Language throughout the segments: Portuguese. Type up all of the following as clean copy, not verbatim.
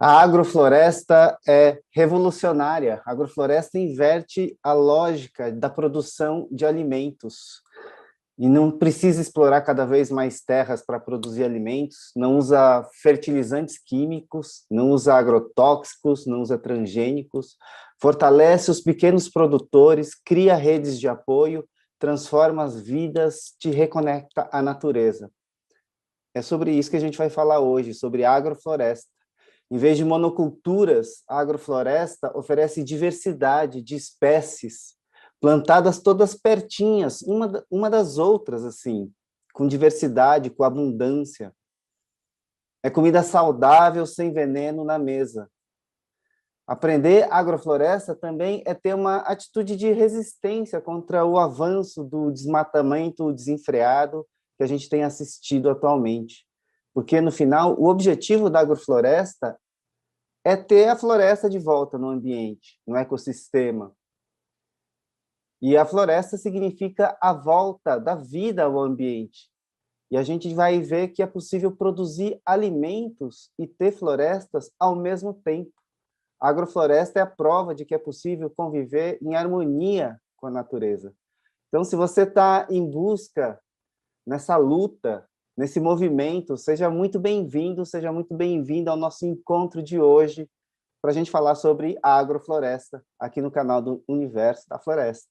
A agrofloresta é revolucionária. A agrofloresta inverte a lógica da produção de alimentos e não precisa explorar cada vez mais terras para produzir alimentos, não usa fertilizantes químicos, não usa agrotóxicos, não usa transgênicos, fortalece os pequenos produtores, cria redes de apoio, transforma as vidas, te reconecta à natureza. É sobre isso que a gente vai falar hoje, sobre agrofloresta. Em vez de monoculturas, a agrofloresta oferece diversidade de espécies, plantadas todas pertinhas, uma das outras, assim, com diversidade, com abundância. É comida saudável, sem veneno na mesa. Aprender agrofloresta também é ter uma atitude de resistência contra o avanço do desmatamento desenfreado que a gente tem assistido atualmente. Porque, no final, o objetivo da agrofloresta é ter a floresta de volta no ambiente, no ecossistema. E a floresta significa a volta da vida ao ambiente. E a gente vai ver que é possível produzir alimentos e ter florestas ao mesmo tempo. A agrofloresta é a prova de que é possível conviver em harmonia com a natureza. Então, se você está em busca, nessa luta, nesse movimento, seja muito bem-vindo, seja muito bem-vinda ao nosso encontro de hoje, para a gente falar sobre a agrofloresta, aqui no canal do Universo da Floresta.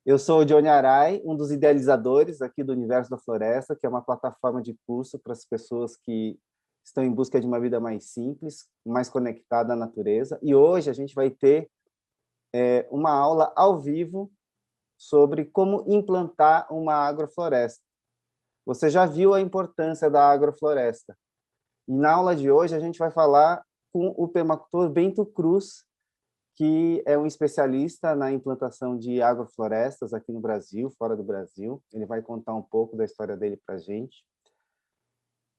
Eu sou o Johnny Arai, um dos idealizadores aqui do Universo da Floresta, que é uma plataforma de curso para as pessoas que estão em busca de uma vida mais simples, mais conectada à natureza. E hoje a gente vai ter uma aula ao vivo sobre como implantar uma agrofloresta. Você já viu a importância da agrofloresta. E na aula de hoje a gente vai falar com o permacultor Bento Cruz, que é um especialista na implantação de agroflorestas aqui no Brasil, fora do Brasil. Ele vai contar um pouco da história dele para a gente.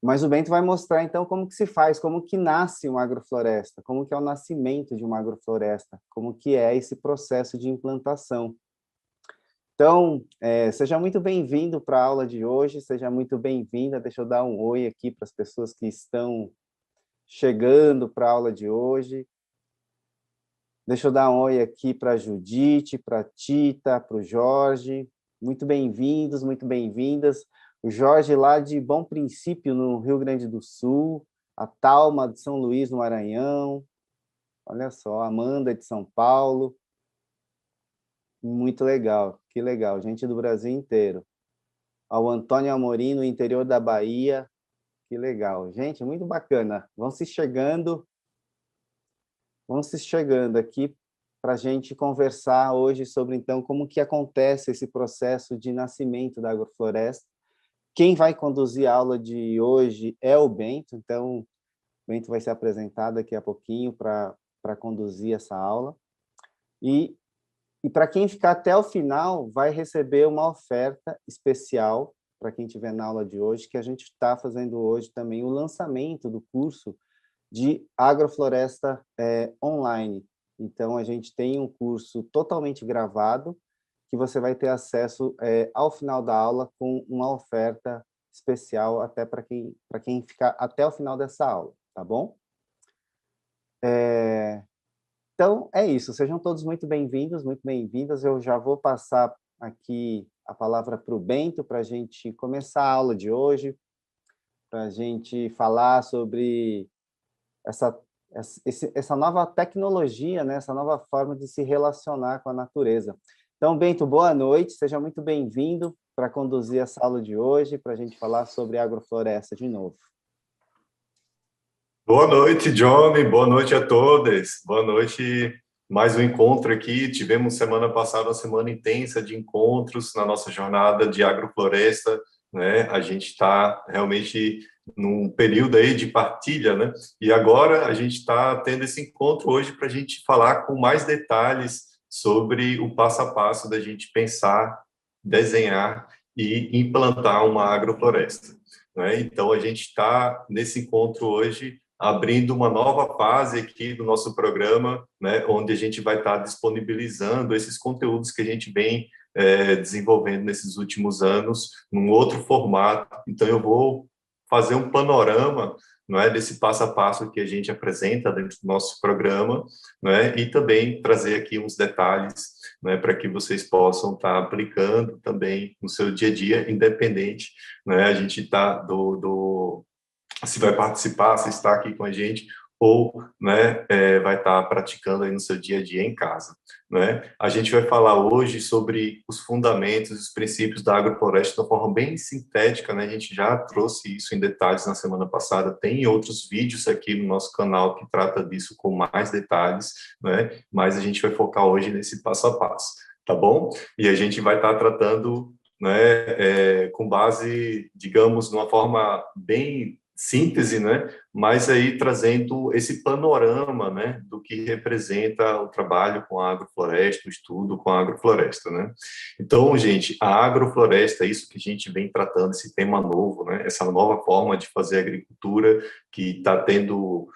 Mas o Bento vai mostrar, então, como que se faz, como que nasce uma agrofloresta, como que é o nascimento de uma agrofloresta, como que é esse processo de implantação. Então, seja muito bem-vindo para a aula de hoje, seja muito bem-vinda. Deixa eu dar um oi aqui para as pessoas que estão chegando para a aula de hoje. Deixa eu dar um oi aqui para a Judite, para a Tita, para o Jorge. Muito bem-vindos, muito bem-vindas. O Jorge lá de Bom Princípio, no Rio Grande do Sul. A Thalma de São Luís, no Maranhão. Olha só, a Amanda de São Paulo. Muito legal, que legal. Gente do Brasil inteiro. Ao Antônio Amorim, no interior da Bahia. Que legal. Gente, muito bacana. Vão se chegando aqui para a gente conversar hoje sobre, então, como que acontece esse processo de nascimento da agrofloresta. Quem vai conduzir a aula de hoje é o Bento, então o Bento vai se apresentar daqui a pouquinho para conduzir essa aula. E para quem ficar até o final, vai receber uma oferta especial para quem estiver na aula de hoje, que a gente está fazendo hoje também o lançamento do curso de agrofloresta online. Então, a gente tem um curso totalmente gravado, que você vai ter acesso ao final da aula com uma oferta especial até para quem ficar até o final dessa aula, tá bom? Então, é isso. Sejam todos muito bem-vindos, muito bem-vindas. Eu já vou passar aqui a palavra para o Bento, para a gente começar a aula de hoje, para a gente falar sobre essa nova tecnologia, né? Essa nova forma de se relacionar com a natureza. Então, Bento, boa noite, seja muito bem-vindo para conduzir essa aula de hoje, para a gente falar sobre agrofloresta de novo. Boa noite, Johnny, boa noite a todos. Boa noite, mais um encontro aqui. Tivemos semana passada uma semana intensa de encontros na nossa jornada de agrofloresta, né? A gente está realmente num período aí de partilha, né? E agora a gente está tendo esse encontro hoje para a gente falar com mais detalhes sobre o passo a passo da gente pensar, desenhar e implantar uma agrofloresta, né? Então a gente está nesse encontro hoje abrindo uma nova fase aqui do nosso programa, né, onde a gente vai estar disponibilizando esses conteúdos que a gente vem desenvolvendo nesses últimos anos, num outro formato. Então, eu vou fazer um panorama não é, desse passo a passo que a gente apresenta dentro do nosso programa, não é, e também trazer aqui uns detalhes, né, para que vocês possam estar aplicando também no seu dia a dia, independente, né, a gente está se vai participar, se está aqui com a gente, ou, né, vai estar praticando aí no seu dia a dia em casa, né? A gente vai falar hoje sobre os fundamentos, os princípios da agrofloresta de uma forma bem sintética, né? A gente já trouxe isso em detalhes na semana passada, tem outros vídeos aqui no nosso canal que trata disso com mais detalhes, né? Mas a gente vai focar hoje nesse passo a passo, tá bom? E a gente vai estar tratando, né, com base, digamos, numa forma bem síntese, né? Mas aí trazendo esse panorama, né, do que representa o trabalho com a agrofloresta, o estudo com a agrofloresta, né? Então, gente, a agrofloresta é isso que a gente vem tratando, esse tema novo, né? Essa nova forma de fazer agricultura que está tendo,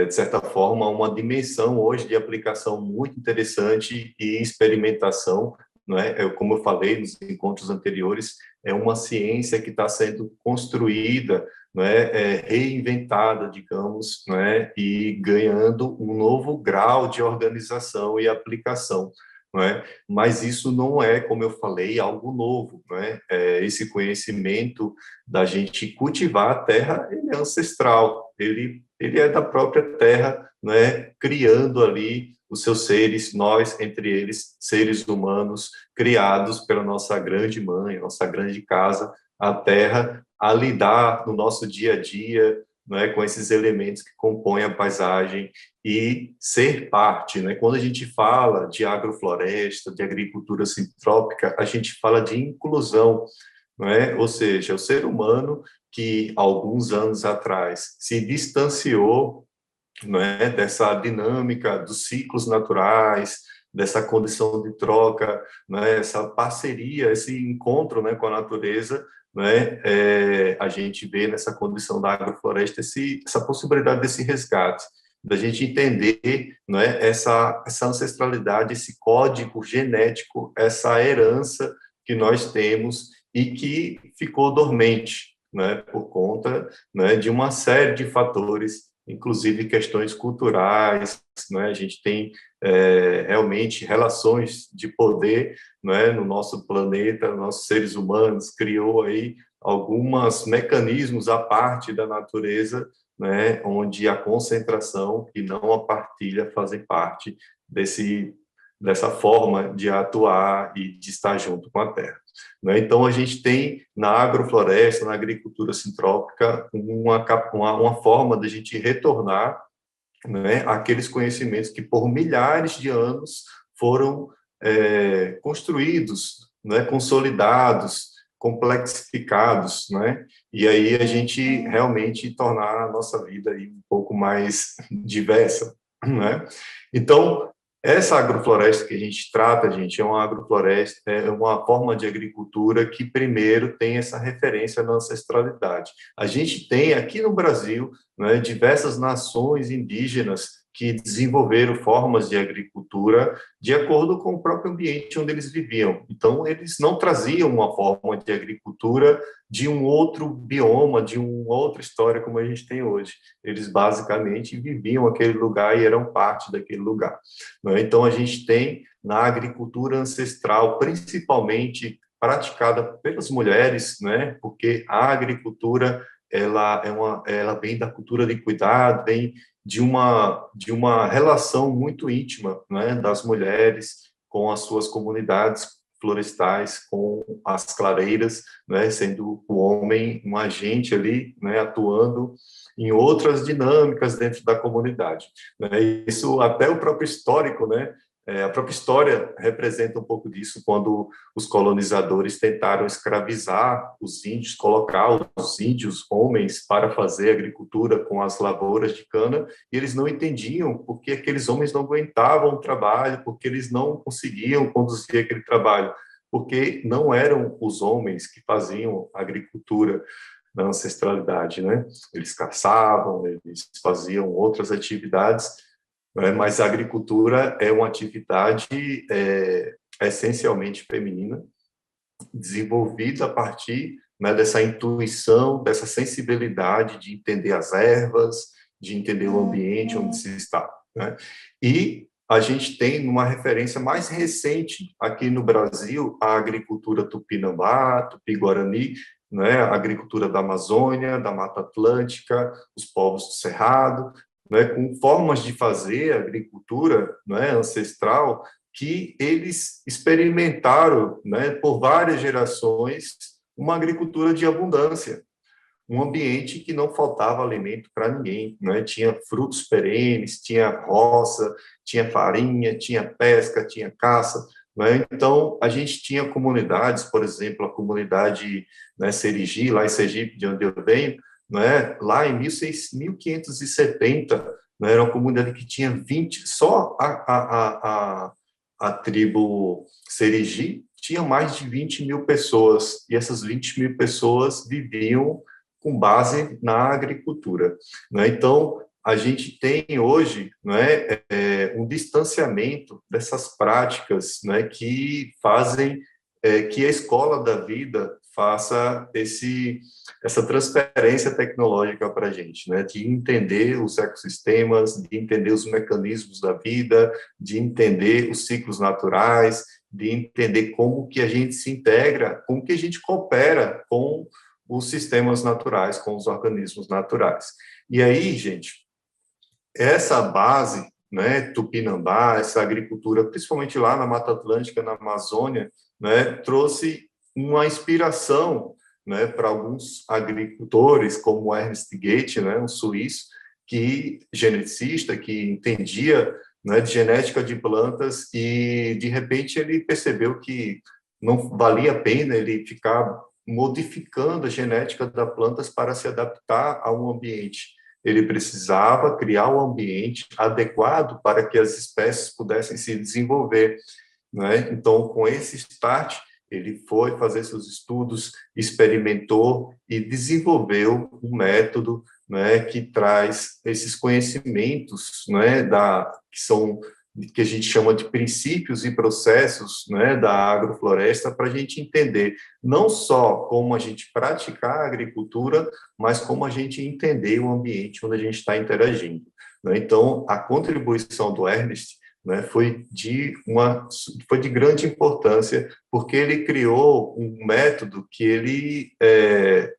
de certa forma, uma dimensão hoje de aplicação muito interessante e experimentação, não é? Como eu falei nos encontros anteriores, é uma ciência que está sendo construída, não é, reinventada, digamos, não é, e ganhando um novo grau de organização e aplicação, não é? Mas isso não é, como eu falei, algo novo, não é? Esse conhecimento da gente cultivar a terra, ele é ancestral, ele é da própria terra, não é? Criando ali os seus seres, nós, entre eles, seres humanos, criados pela nossa grande mãe, nossa grande casa, a terra, a lidar no nosso dia a dia, não é, com esses elementos que compõem a paisagem e ser parte, né? Quando a gente fala de agrofloresta, de agricultura sintrópica, a gente fala de inclusão, não é? Ou seja, o ser humano que alguns anos atrás se distanciou, não é, dessa dinâmica dos ciclos naturais, dessa condição de troca, né, essa parceria, esse encontro, né, com a natureza, né, a gente vê nessa condição da agrofloresta essa possibilidade desse resgate, da gente entender, né, essa ancestralidade, esse código genético, essa herança que nós temos e que ficou dormente, né, por conta, né, de uma série de fatores, inclusive questões culturais, né? A gente tem realmente relações de poder, né, no nosso planeta, nossos seres humanos, criou aí alguns mecanismos à parte da natureza, né, onde a concentração e não a partilha fazem parte dessa forma de atuar e de estar junto com a terra, né? Então, a gente tem na agrofloresta, na agricultura sintrópica, uma forma de a gente retornar, né, aqueles conhecimentos que por milhares de anos foram construídos, né, consolidados, complexificados, né? E aí a gente realmente tornar a nossa vida aí um pouco mais diversa, né? Então, essa agrofloresta que a gente trata, gente, é uma agrofloresta, é uma forma de agricultura que primeiro tem essa referência na ancestralidade. A gente tem aqui no Brasil, né, diversas nações indígenas que desenvolveram formas de agricultura de acordo com o próprio ambiente onde eles viviam. Então, eles não traziam uma forma de agricultura de um outro bioma, de uma outra história como a gente tem hoje. Eles basicamente viviam aquele lugar e eram parte daquele lugar, né? Então, a gente tem na agricultura ancestral, principalmente praticada pelas mulheres, né? Porque a agricultura ela vem da cultura de cuidado, vem de uma relação muito íntima, né, das mulheres com as suas comunidades florestais, com as clareiras, né, sendo o homem um agente ali, né, atuando em outras dinâmicas dentro da comunidade, né? Isso até o próprio histórico, né? A própria história representa um pouco disso, quando os colonizadores tentaram escravizar os índios, colocar os índios homens para fazer agricultura com as lavouras de cana, e eles não entendiam porque aqueles homens não aguentavam o trabalho, porque eles não conseguiam conduzir aquele trabalho, porque não eram os homens que faziam agricultura na ancestralidade, né? Eles caçavam, eles faziam outras atividades, né? Mas a agricultura é uma atividade essencialmente feminina, desenvolvida a partir, né, dessa intuição, dessa sensibilidade de entender as ervas, de entender o ambiente onde se está, né? E a gente tem uma referência mais recente aqui no Brasil, a agricultura tupinambá, tupi-guarani, né, a agricultura da Amazônia, da Mata Atlântica, os povos do Cerrado, né, com formas de fazer agricultura, né, ancestral, que eles experimentaram, né, por várias gerações, uma agricultura de abundância, um ambiente que não faltava alimento para ninguém, né? Tinha frutos perenes, tinha roça, tinha farinha, tinha pesca, tinha caça, né? Então, a gente tinha comunidades, por exemplo, a comunidade, né, Serigi, lá em Sergipe, de onde eu venho, né? Lá em 1570, né, era uma comunidade que tinha 20, só a tribo Serigi tinha mais de 20 mil pessoas, e essas 20 mil pessoas viviam com base na agricultura, né? Então, a gente tem hoje, né, um distanciamento dessas práticas, né, que fazem que a escola da vida faça essa transferência tecnológica para a gente, né, de entender os ecossistemas, de entender os mecanismos da vida, de entender os ciclos naturais, de entender como que a gente se integra, como que a gente coopera com os sistemas naturais, com os organismos naturais. E aí, gente, essa base, né, tupinambá, essa agricultura, principalmente lá na Mata Atlântica, na Amazônia, né, trouxe uma inspiração, né, para alguns agricultores, como Ernst Goethe, né, um suíço, que geneticista, que entendia, né, de genética de plantas, e de repente ele percebeu que não valia a pena ele ficar modificando a genética das plantas para se adaptar a um ambiente. Ele precisava criar um ambiente adequado para que as espécies pudessem se desenvolver, né? Então, com esse start, ele foi fazer seus estudos, experimentou e desenvolveu um método, né, que traz esses conhecimentos, né, que são que a gente chama de princípios e processos, né, da agrofloresta, para a gente entender não só como a gente praticar a agricultura, mas como a gente entender o ambiente onde a gente está interagindo, né? Então, a contribuição do Ernest, né, foi de grande importância, porque ele criou um método que ele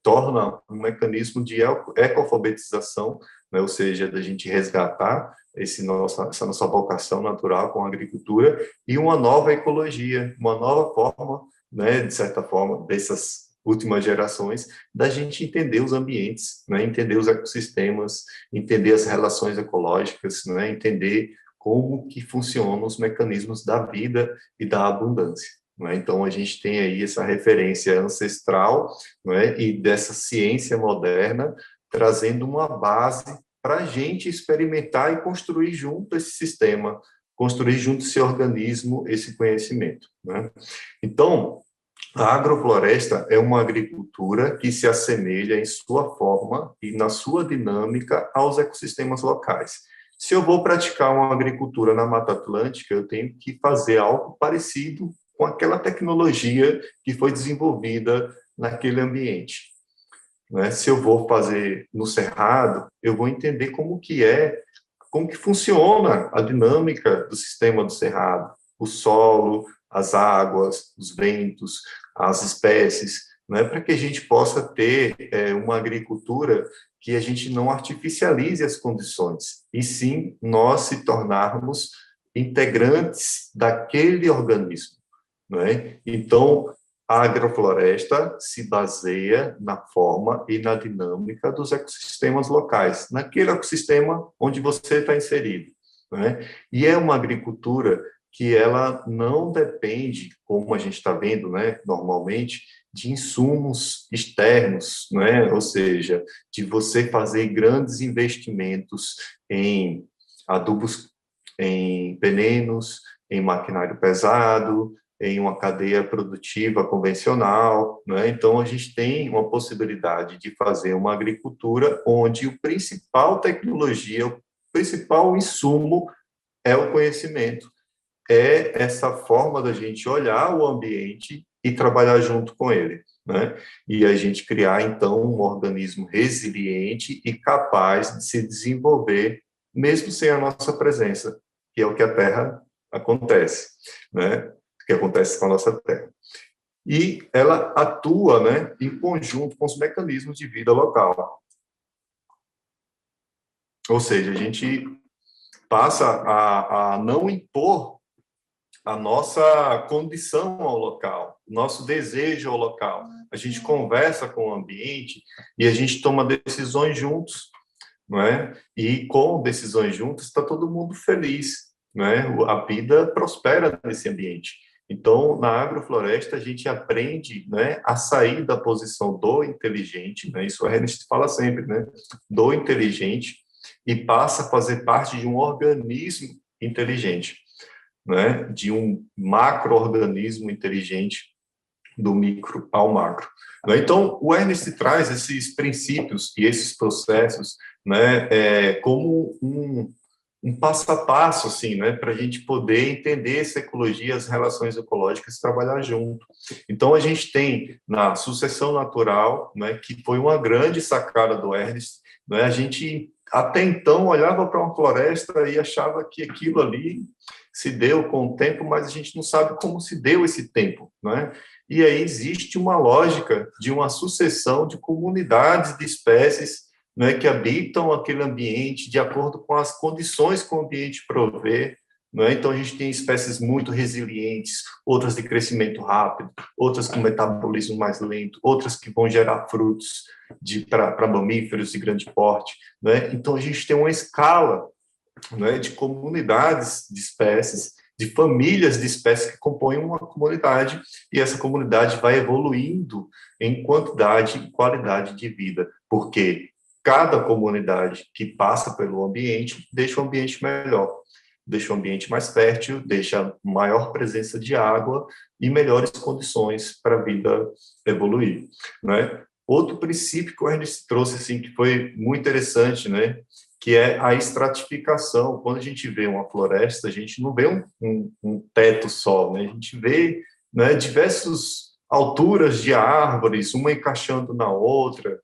torna um mecanismo de ecoalfabetização, né, ou seja, da gente resgatar essa nossa vocação natural com a agricultura e uma nova ecologia, uma nova forma, né, de certa forma, dessas últimas gerações, da gente entender os ambientes, né, entender os ecossistemas, entender as relações ecológicas, né, entender como que funcionam os mecanismos da vida e da abundância, né? Então, a gente tem aí essa referência ancestral, né, e dessa ciência moderna, trazendo uma base para a gente experimentar e construir junto esse sistema, construir junto esse organismo, esse conhecimento, né? Então, a agrofloresta é uma agricultura que se assemelha em sua forma e na sua dinâmica aos ecossistemas locais. Se eu vou praticar uma agricultura na Mata Atlântica, eu tenho que fazer algo parecido com aquela tecnologia que foi desenvolvida naquele ambiente, né? Se eu vou fazer no Cerrado, eu vou entender como que funciona a dinâmica do sistema do Cerrado, o solo, as águas, os ventos, as espécies, né? Para que a gente possa ter uma agricultura que a gente não artificialize as condições, e sim nós se tornarmos integrantes daquele organismo, né? Então, a agrofloresta se baseia na forma e na dinâmica dos ecossistemas locais, naquele ecossistema onde você está inserido, né? E é uma agricultura que ela não depende, como a gente está vendo, né, normalmente, de insumos externos, né? Ou seja, de você fazer grandes investimentos em adubos, em venenos, em maquinário pesado, em uma cadeia produtiva convencional, né? Então, a gente tem uma possibilidade de fazer uma agricultura onde o principal tecnologia, o principal insumo é o conhecimento, é essa forma da gente olhar o ambiente e trabalhar junto com ele, né? E a gente criar, então, um organismo resiliente e capaz de se desenvolver, mesmo sem a nossa presença, que é o que a Terra acontece, né? O que acontece com a nossa Terra. E ela atua, né, em conjunto com os mecanismos de vida local. Ou seja, a gente passa a não impor a nossa condição ao local, o nosso desejo ao local. A gente conversa com o ambiente e a gente toma decisões juntos, não é? E com decisões juntas está todo mundo feliz, não é? A vida prospera nesse ambiente. Então, na agrofloresta, a gente aprende, né, a sair da posição do inteligente, né? Isso a gente fala sempre, né? Do inteligente, e passa a fazer parte de um organismo inteligente, né, de um macro-organismo inteligente, do micro ao macro. Né? Então, o Ernest traz esses princípios e esses processos, né, como um passo a passo, assim, né, para a gente poder entender essa ecologia, as relações ecológicas, trabalhar junto. Então, a gente tem na sucessão natural, né, que foi uma grande sacada do Ernest, né, a gente até então olhava para uma floresta e achava que aquilo ali se deu com o tempo, mas a gente não sabe como se deu esse tempo, né? E aí existe uma lógica de uma sucessão de comunidades de espécies, né, que habitam aquele ambiente de acordo com as condições que o ambiente provê, né? Então a gente tem espécies muito resilientes, outras de crescimento rápido, outras com metabolismo mais lento, outras que vão gerar frutos para mamíferos de grande porte, né? Então a gente tem uma escala, né, de comunidades de espécies, de famílias de espécies que compõem uma comunidade, e essa comunidade vai evoluindo em quantidade e qualidade de vida, porque cada comunidade que passa pelo ambiente deixa o ambiente melhor, deixa o ambiente mais fértil, deixa maior presença de água e melhores condições para a vida evoluir, né? Outro princípio que o Ernest trouxe, assim, que foi muito interessante, né, que é a estratificação. Quando a gente vê uma floresta, a gente não vê um teto só, né? A gente vê, né, diversas alturas de árvores, uma encaixando na outra,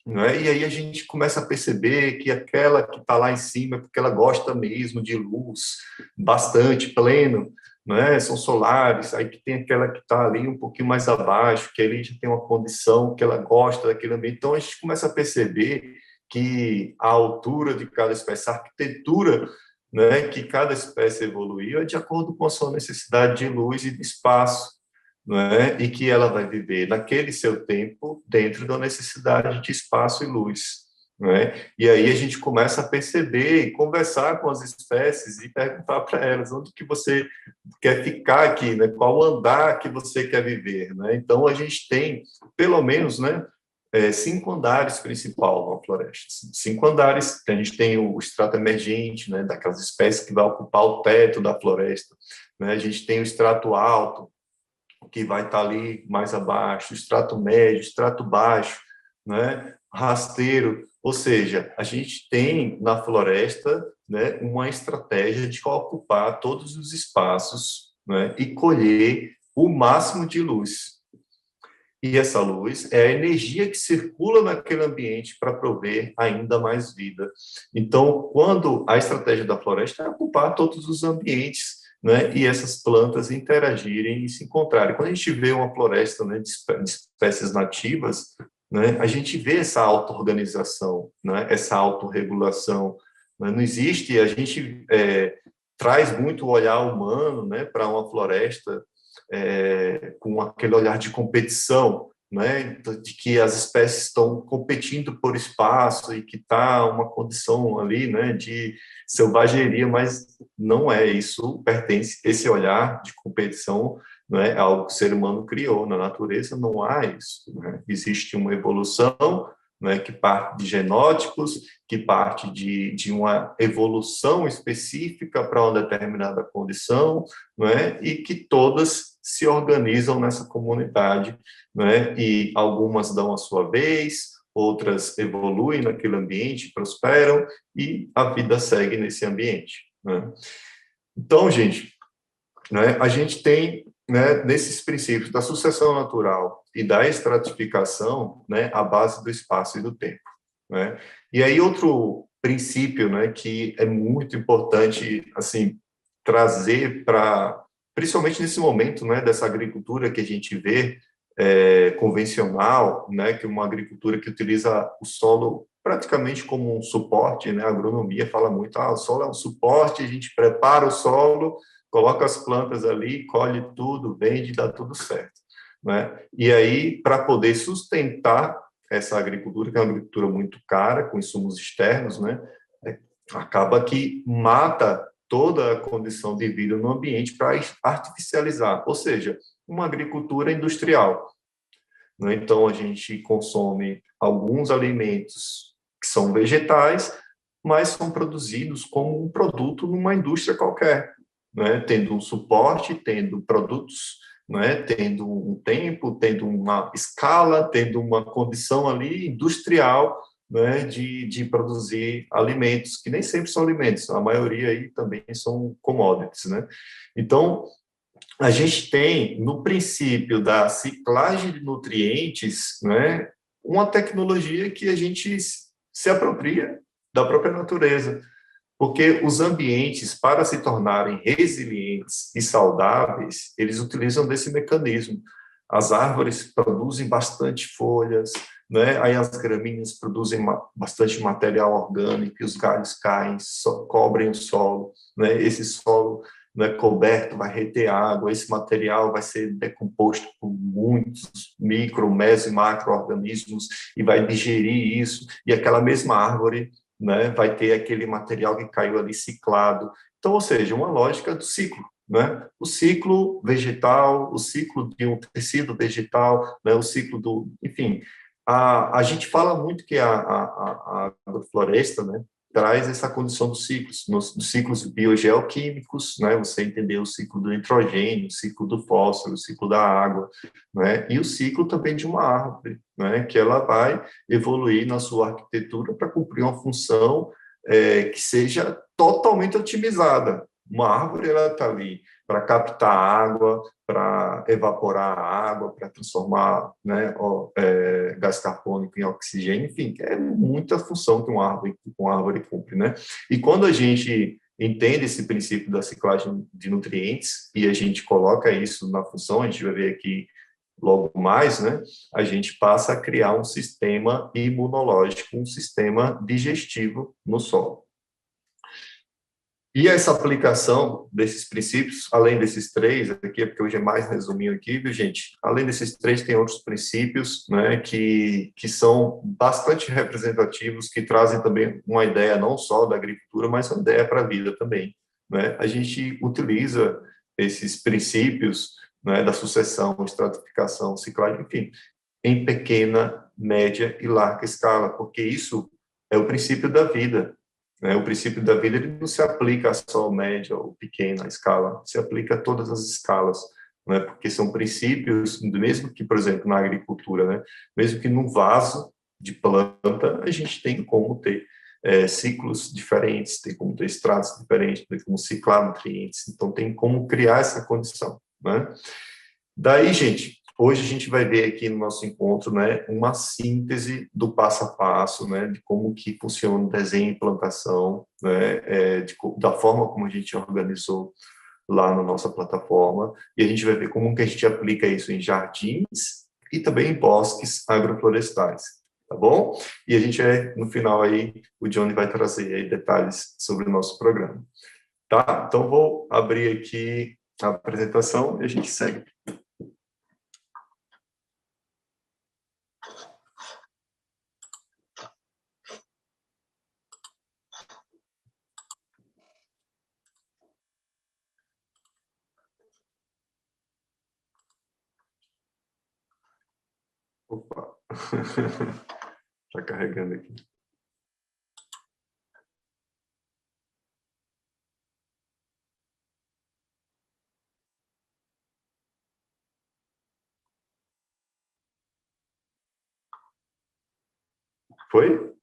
né? E aí a gente começa a perceber que aquela que está lá em cima é porque ela gosta mesmo de luz, bastante, pleno, né? São solares, aí que tem aquela que está ali um pouquinho mais abaixo, que ali já tem uma condição que ela gosta daquele ambiente. Então a gente começa a perceber que a altura de cada espécie, a arquitetura, né, que cada espécie evoluiu é de acordo com a sua necessidade de luz e de espaço, né, e que ela vai viver naquele seu tempo dentro da necessidade de espaço e luz, né? E aí a gente começa a perceber e conversar com as espécies e perguntar para elas onde que você quer ficar aqui, né? Qual andar que você quer viver, né? Então a gente tem pelo menos, né, 5 andares principal na floresta. 5 andares, a gente tem o estrato emergente, né, daquelas espécies que vai ocupar o teto da floresta, né? A gente tem o estrato alto, que vai estar ali mais abaixo, o estrato médio, estrato baixo, né, rasteiro, ou seja, a gente tem na floresta, né, uma estratégia de ocupar todos os espaços, né, e colher o máximo de luz. E essa luz é a energia que circula naquele ambiente para prover ainda mais vida. Então, quando a estratégia da floresta é ocupar todos os ambientes, né, e essas plantas interagirem e se encontrarem. Quando a gente vê uma floresta, né, de espécies nativas, né, a gente vê essa auto-organização, né, essa autorregulação. Né, não existe, a gente traz muito o olhar humano, né, para uma floresta, com aquele olhar de competição, né, de que as espécies estão competindo por espaço e que está uma condição ali, né, de selvageria, mas não é isso, pertence, esse olhar de competição não é algo que o ser humano criou, na natureza não há isso, né? Existe uma evolução, né, que parte de genótipos, que parte de uma evolução específica para uma determinada condição, né, e que todas se organizam nessa comunidade, né, e algumas dão a sua vez, outras evoluem naquele ambiente, prosperam, e a vida segue nesse ambiente, né? Então, gente, né, a gente tem né, nesses princípios da sucessão natural e da estratificação, né, a base do espaço e do tempo, né? E aí outro princípio, né, que é muito importante, assim, trazer para, principalmente nesse momento, né, dessa agricultura que a gente vê convencional, né, que é uma agricultura que utiliza o solo praticamente como um suporte, né? A agronomia fala muito, o solo é um suporte, a gente prepara o solo, coloca as plantas ali, colhe tudo, vende, dá tudo certo, né? E aí, para poder sustentar essa agricultura, que é uma agricultura muito cara, com insumos externos, né? Acaba que mata toda a condição de vida no ambiente para artificializar, ou seja, uma agricultura industrial, né? Então, a gente consome alguns alimentos que são vegetais, mas são produzidos como um produto numa indústria qualquer, né? Tendo um suporte, tendo produtos, né? Tendo um tempo, tendo uma escala, tendo uma condição ali industrial, né? De produzir alimentos, que nem sempre são alimentos, a maioria aí também são commodities, né? Então, a gente tem, no princípio da ciclagem de nutrientes, né, uma tecnologia que a gente se apropria da própria natureza, porque os ambientes, para se tornarem resilientes e saudáveis, eles utilizam desse mecanismo. As árvores produzem bastante folhas, né? Aí as gramíneas produzem bastante material orgânico, e os galhos caem, cobrem o solo, né? Esse solo, né, coberto vai reter água, esse material vai ser decomposto por muitos micro, meso e macro-organismos e vai digerir isso, e aquela mesma árvore, né, vai ter aquele material que caiu ali ciclado. Então, ou seja, uma lógica do ciclo, né? O ciclo vegetal, o ciclo de um tecido vegetal, né, o ciclo do... Enfim, a gente fala muito que a agrofloresta, né, traz essa condição dos ciclos, dos ciclos biogeoquímicos, né, você entender o ciclo do nitrogênio, o ciclo do fósforo, o ciclo da água, né, e o ciclo também de uma árvore, né, que ela vai evoluir na sua arquitetura para cumprir uma função que seja totalmente otimizada. Uma árvore, ela está ali para captar água, para evaporar a água, para transformar, né, gás carbônico em oxigênio, enfim, é muita função que uma árvore cumpre, né? E quando a gente entende esse princípio da ciclagem de nutrientes e a gente coloca isso na função, a gente vai ver aqui logo mais, né, a gente passa a criar um sistema imunológico, um sistema digestivo no solo. E essa aplicação desses princípios, além desses três, aqui, porque hoje é mais resuminho aqui, viu, gente? Além desses três, tem outros princípios, né, que são bastante representativos, que trazem também uma ideia não só da agricultura, mas uma ideia para a vida também, né? A gente utiliza esses princípios, né, da sucessão, estratificação, ciclagem, enfim, em pequena, média e larga escala, porque isso é o princípio da vida, né? O princípio da vida ele não se aplica só média ou pequena escala, se aplica a todas as escalas, né? Porque são princípios, mesmo que, por exemplo, na agricultura, né? Mesmo que num vaso de planta, a gente tem como ter ciclos diferentes, tem como ter estratos diferentes, tem como ciclar nutrientes, então tem como criar essa condição, né? Daí, gente, hoje a gente vai ver aqui no nosso encontro, né, uma síntese do passo a passo, né, de como que funciona o desenho e plantação, né, da forma como a gente organizou lá na nossa plataforma, e a gente vai ver como que a gente aplica isso em jardins e também em bosques agroflorestais, tá bom? E a gente no final aí, o Johnny vai trazer aí detalhes sobre o nosso programa, tá? Então, vou abrir aqui a apresentação e a gente segue. Opa, está carregando aqui. Foi?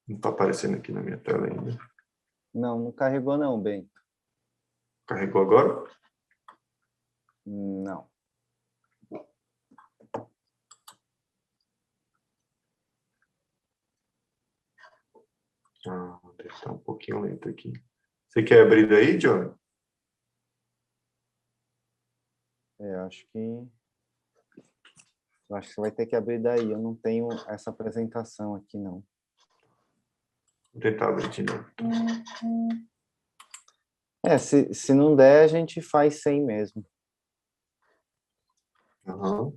Não está aparecendo aqui na minha tela ainda. Não, não carregou não, bem. Carregou agora? Não. Deve estar um pouquinho lento aqui. Você quer abrir daí, Johnny? Eu acho que você vai ter que abrir daí. Eu não tenho essa apresentação aqui, não. Vou tentar abrir de novo. Se não der, a gente faz sem mesmo. Uhum.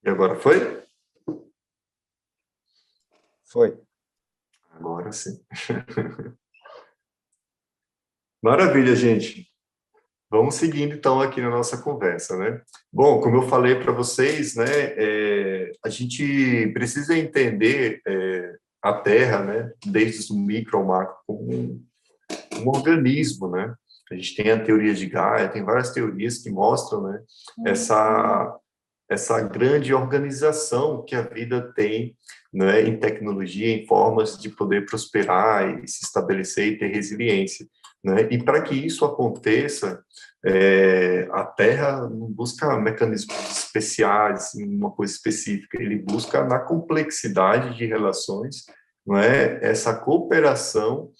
E agora foi? Foi. Agora sim. Maravilha, gente. Vamos seguindo, então, aqui na nossa conversa, né? Bom, como eu falei para vocês, né, a gente precisa entender a Terra, né, desde o micro ao macro, como um organismo, né? A gente tem a teoria de Gaia, tem várias teorias que mostram, né, essa grande organização que a vida tem, né, em tecnologia, em formas de poder prosperar e se estabelecer e ter resiliência, né? E para que isso aconteça, a Terra não busca mecanismos especiais, uma coisa específica, ele busca na complexidade de relações, não é? Essa cooperação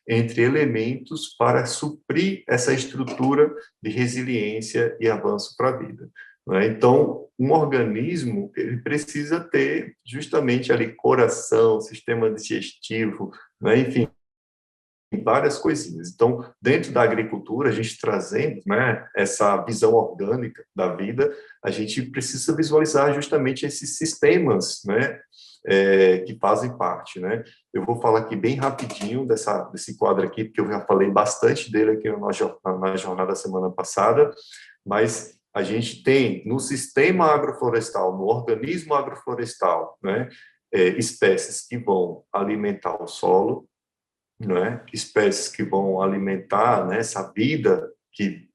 entre elementos para suprir essa estrutura de resiliência e avanço para a vida. Né? Então, um organismo ele precisa ter justamente ali coração, sistema digestivo, né? Enfim, várias coisinhas. Então, dentro da agricultura, a gente trazendo, né, essa visão orgânica da vida, a gente precisa visualizar justamente esses sistemas, né, que fazem parte, né? Eu vou falar aqui bem rapidinho desse quadro aqui, porque eu já falei bastante dele aqui na jornada da semana passada, mas a gente tem no sistema agroflorestal, no organismo agroflorestal, né, espécies que vão alimentar o solo, né, espécies que vão alimentar, né, essa vida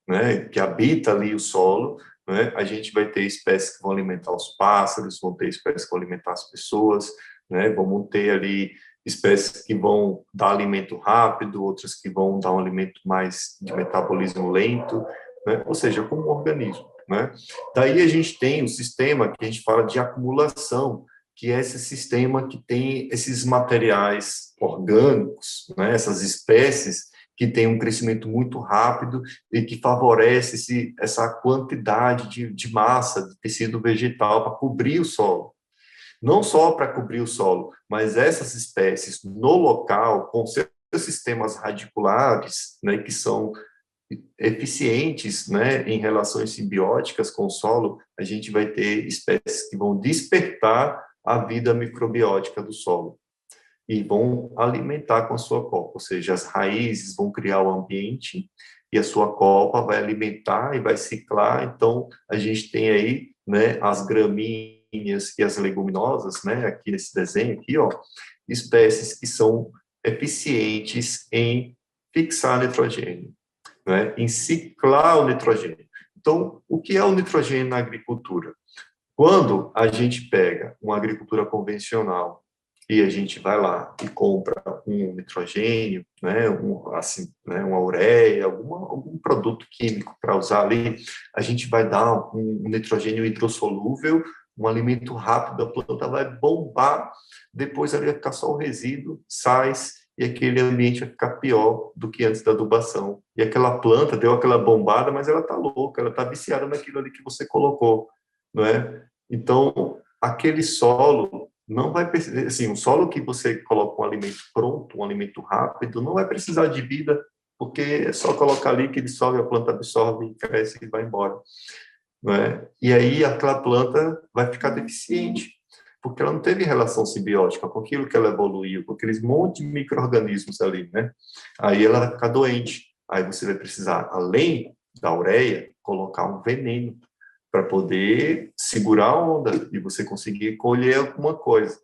né, que habita ali o solo, né, a gente vai ter espécies que vão alimentar os pássaros, vão ter espécies que vão alimentar as pessoas, né, vamos ter ali espécies que vão dar alimento rápido, outras que vão dar um alimento mais de metabolismo lento, né, ou seja, como um organismo, né. Daí a gente tem o sistema que a gente fala de acumulação, que é esse sistema que tem esses materiais orgânicos, né, essas espécies que têm um crescimento muito rápido e que favorece essa quantidade de massa de tecido vegetal para cobrir o solo. Não só para cobrir o solo, mas essas espécies no local, com seus sistemas radiculares, né, que são eficientes, né, em relações simbióticas com o solo, a gente vai ter espécies que vão despertar a vida microbiótica do solo e vão alimentar com a sua copa, ou seja, as raízes vão criar o ambiente e a sua copa vai alimentar e vai ciclar. Então, a gente tem aí, né, as gramíneas e as leguminosas, né, aqui nesse desenho aqui, ó, espécies que são eficientes em fixar nitrogênio, né, em ciclar o nitrogênio. Então, o que é o nitrogênio na agricultura? Quando a gente pega uma agricultura convencional e a gente vai lá e compra um nitrogênio, né, assim, né, uma ureia, algum produto químico para usar ali, a gente vai dar um nitrogênio hidrossolúvel, um alimento rápido, a planta vai bombar, depois ali vai ficar só o resíduo, sais, e aquele ambiente vai ficar pior do que antes da adubação. E aquela planta deu aquela bombada, mas ela está louca, ela está viciada naquilo ali que você colocou, não é? Então, aquele solo não vai precisar, assim, um solo que você coloca um alimento pronto, um alimento rápido, não vai precisar de vida, porque é só colocar ali que ele sobe, a planta absorve, cresce e vai embora, não é? E aí aquela planta vai ficar deficiente, porque ela não teve relação simbiótica com aquilo que ela evoluiu, com aqueles monte de micro-organismos ali, né? Aí ela vai ficar doente, aí você vai precisar, além da ureia, colocar um veneno, para poder segurar a onda e você conseguir colher alguma coisa,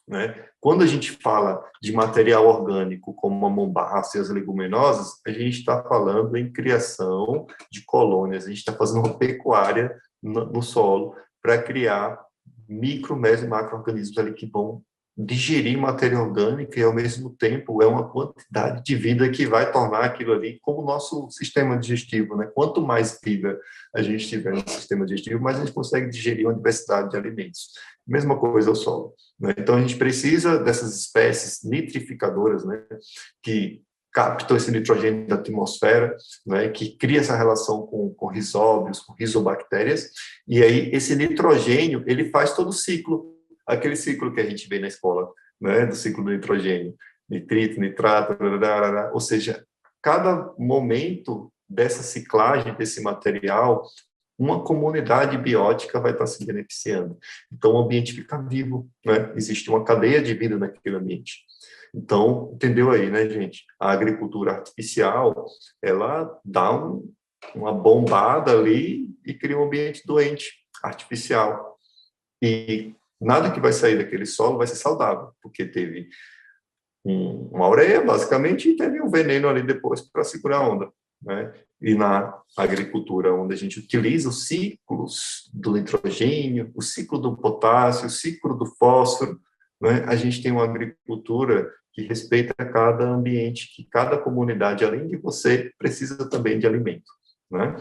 né? Quando a gente fala de material orgânico, como a mombaça e as leguminosas, a gente está falando em criação de colônias, a gente está fazendo uma pecuária no solo para criar micro, meso e macro-organismos ali que vão digerir matéria orgânica e, ao mesmo tempo, é uma quantidade de vida que vai tornar aquilo ali como o nosso sistema digestivo, né? Quanto mais vida a gente tiver no sistema digestivo, mais a gente consegue digerir uma diversidade de alimentos. Mesma coisa o solo, né? Então, a gente precisa dessas espécies nitrificadoras, né? Que captam esse nitrogênio da atmosfera, né? Que cria essa relação com rizóbios, com rizobactérias, e aí esse nitrogênio, ele faz todo o ciclo, aquele ciclo que a gente vê na escola, né, do ciclo do nitrogênio, nitrito, nitrato, ou seja, cada momento dessa ciclagem desse material, uma comunidade biótica vai estar se beneficiando. Então, o ambiente fica vivo, né? Existe uma cadeia de vida naquele ambiente. Então, entendeu aí, né, gente? A agricultura artificial, ela dá uma bombada ali e cria um ambiente doente, artificial. E nada que vai sair daquele solo vai ser saudável, porque teve uma ureia, basicamente, e teve um veneno ali depois para segurar a onda, né? E na agricultura, onde a gente utiliza os ciclos do nitrogênio, o ciclo do potássio, o ciclo do fósforo, né? A gente tem uma agricultura que respeita cada ambiente, que cada comunidade, além de você, precisa também de alimento, né?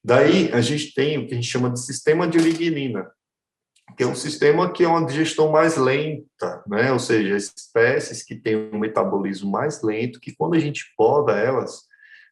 Daí, a gente tem o que a gente chama de sistema de lignina, que é um sistema que é uma digestão mais lenta, né? Ou seja, espécies que têm um metabolismo mais lento, que quando a gente poda elas,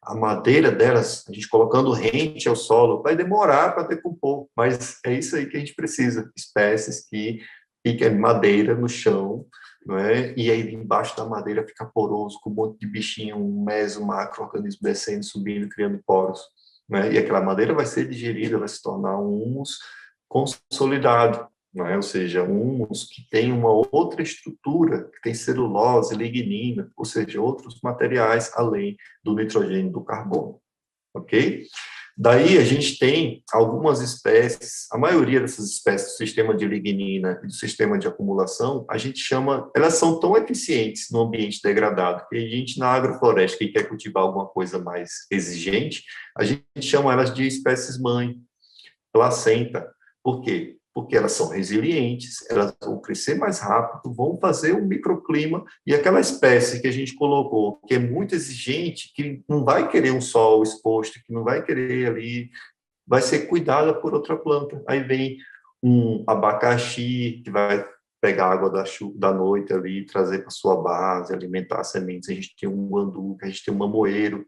a madeira delas, a gente colocando rente ao solo, vai demorar para decompor, mas é isso aí que a gente precisa, espécies que fiquem madeira no chão, não é? E aí embaixo da madeira fica poroso, com um monte de bichinho, um meso, macro-organismo descendo, subindo, criando poros, né? E aquela madeira vai ser digerida, vai se tornar um humus consolidado, não é? Ou seja, um humus que tem uma outra estrutura, que tem celulose, lignina, ou seja, outros materiais além do nitrogênio e do carbono, ok? Daí a gente tem algumas espécies, a maioria dessas espécies do sistema de lignina e do sistema de acumulação, a gente chama, elas são tão eficientes no ambiente degradado, que a gente na agrofloresta, que quer cultivar alguma coisa mais exigente, a gente chama elas de espécies mãe, placenta. Por quê? Porque elas são resilientes, elas vão crescer mais rápido, vão fazer um microclima, e aquela espécie que a gente colocou, que é muito exigente, que não vai querer um sol exposto, que não vai querer ali, vai ser cuidada por outra planta. Aí vem um abacaxi, que vai pegar água da noite ali, trazer para sua base, alimentar as sementes. A gente tem um guandu, a gente tem um mamoeiro,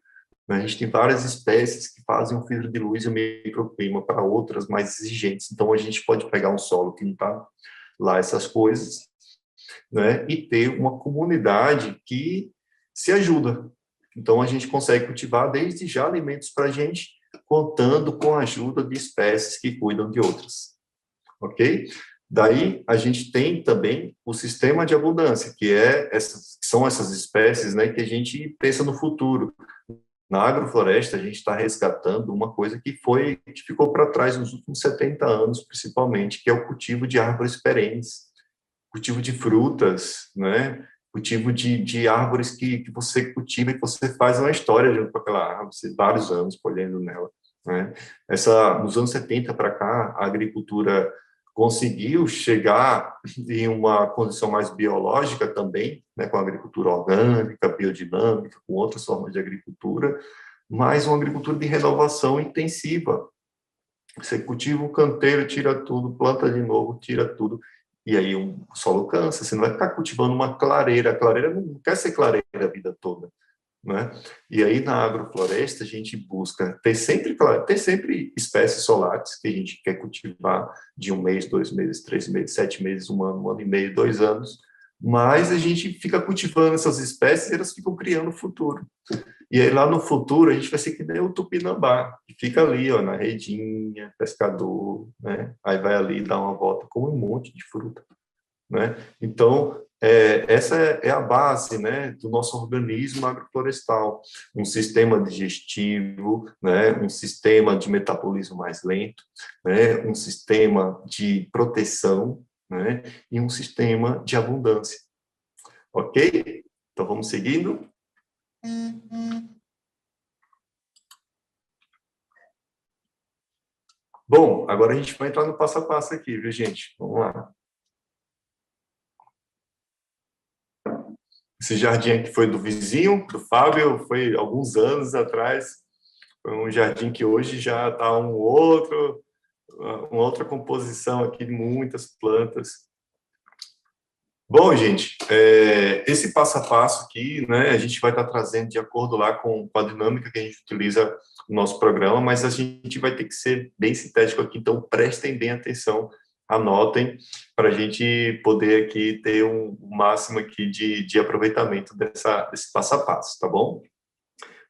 né? A gente tem várias espécies que fazem um filtro de luz e um microclima para outras mais exigentes. Então, a gente pode pegar um solo que não está lá essas coisas, né? E ter uma comunidade que se ajuda. Então, a gente consegue cultivar desde já alimentos para a gente, contando com a ajuda de espécies que cuidam de outras, ok? Daí, a gente tem também o sistema de abundância, que são essas espécies, né, que a gente pensa no futuro. Na agrofloresta, a gente está resgatando uma coisa que ficou para trás nos últimos 70 anos, principalmente, que é o cultivo de árvores perenes, cultivo de frutas, né? Cultivo de árvores que você cultiva e que você faz uma história junto com aquela árvore, você, vários anos colhendo nela, né? Nos anos 70 para cá, a agricultura conseguiu chegar em uma condição mais biológica também, né, com a agricultura orgânica, biodinâmica, com outras formas de agricultura, mas uma agricultura de renovação intensiva. Você cultiva um canteiro, tira tudo, planta de novo, tira tudo, e aí o solo cansa, você não vai ficar cultivando uma clareira, a clareira não quer ser clareira a vida toda, né? E aí na agrofloresta a gente busca ter sempre espécies solares que a gente quer cultivar de 1 mês, 2 meses, 3 meses, 7 meses, 1 ano, 1 ano e meio, 2 anos, mas a gente fica cultivando essas espécies e elas ficam criando o futuro. E aí lá no futuro a gente vai ser que nem o tupinambá, que fica ali, ó, na redinha, pescador, né? Aí vai ali dar uma volta com um monte de fruta, né? Então, essa é a base, né, do nosso organismo agroflorestal, um sistema digestivo, né, um sistema de metabolismo mais lento, né, um sistema de proteção, né, e um sistema de abundância. Ok? Então, vamos seguindo. Bom, agora a gente vai entrar no passo a passo aqui, viu, gente? Vamos lá. Esse jardim aqui foi do vizinho, do Fábio, foi alguns anos atrás. Foi um jardim que hoje já está uma outra composição aqui de muitas plantas. Bom, gente, esse passo a passo aqui, né, a gente vai estar trazendo de acordo lá com a dinâmica que a gente utiliza no nosso programa, mas a gente vai ter que ser bem sintético aqui, então prestem bem atenção, anotem, para a gente poder aqui ter um máximo aqui de aproveitamento desse passo a passo, tá bom?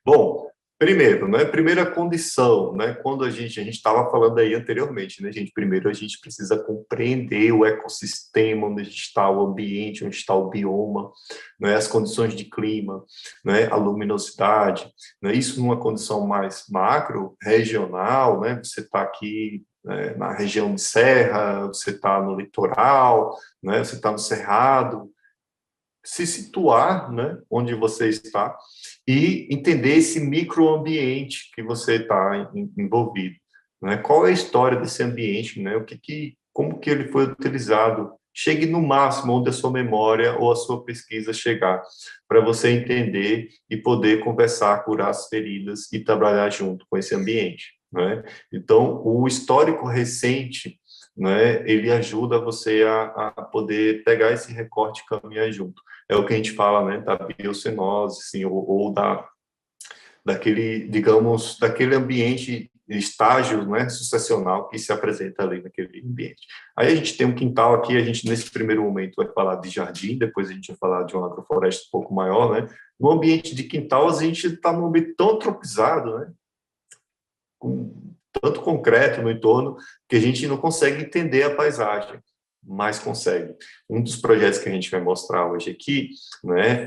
Bom, primeiro, né, primeira condição, né, quando a gente estava falando aí anteriormente, né, gente, primeiro a gente precisa compreender o ecossistema, onde está o ambiente, onde está o bioma, né, as condições de clima, né, a luminosidade, né, isso numa condição mais macro, regional, né, você está aqui na região de serra, você está no litoral, né, você está no cerrado, se situar, né, onde você está e entender esse microambiente que você está envolvido, né? Qual é a história desse ambiente, né? Como que ele foi utilizado? Chegue no máximo onde a sua memória ou a sua pesquisa chegar, para você entender e poder conversar, curar as feridas e trabalhar junto com esse ambiente, né? Então, o histórico recente, né, ele ajuda você a poder pegar esse recorte e caminhar junto. É o que a gente fala, né, da biocenose, assim, ou daquele, digamos, daquele ambiente, estágio, né, sucessional que se apresenta ali naquele ambiente. Aí a gente tem um quintal aqui, a gente nesse primeiro momento vai falar de jardim, depois a gente vai falar de uma agrofloresta um pouco maior, né? No ambiente de quintal, a gente está num ambiente tão tropizado, né? Com tanto concreto no entorno, que a gente não consegue entender a paisagem, mas consegue. Um dos projetos que a gente vai mostrar hoje aqui, né,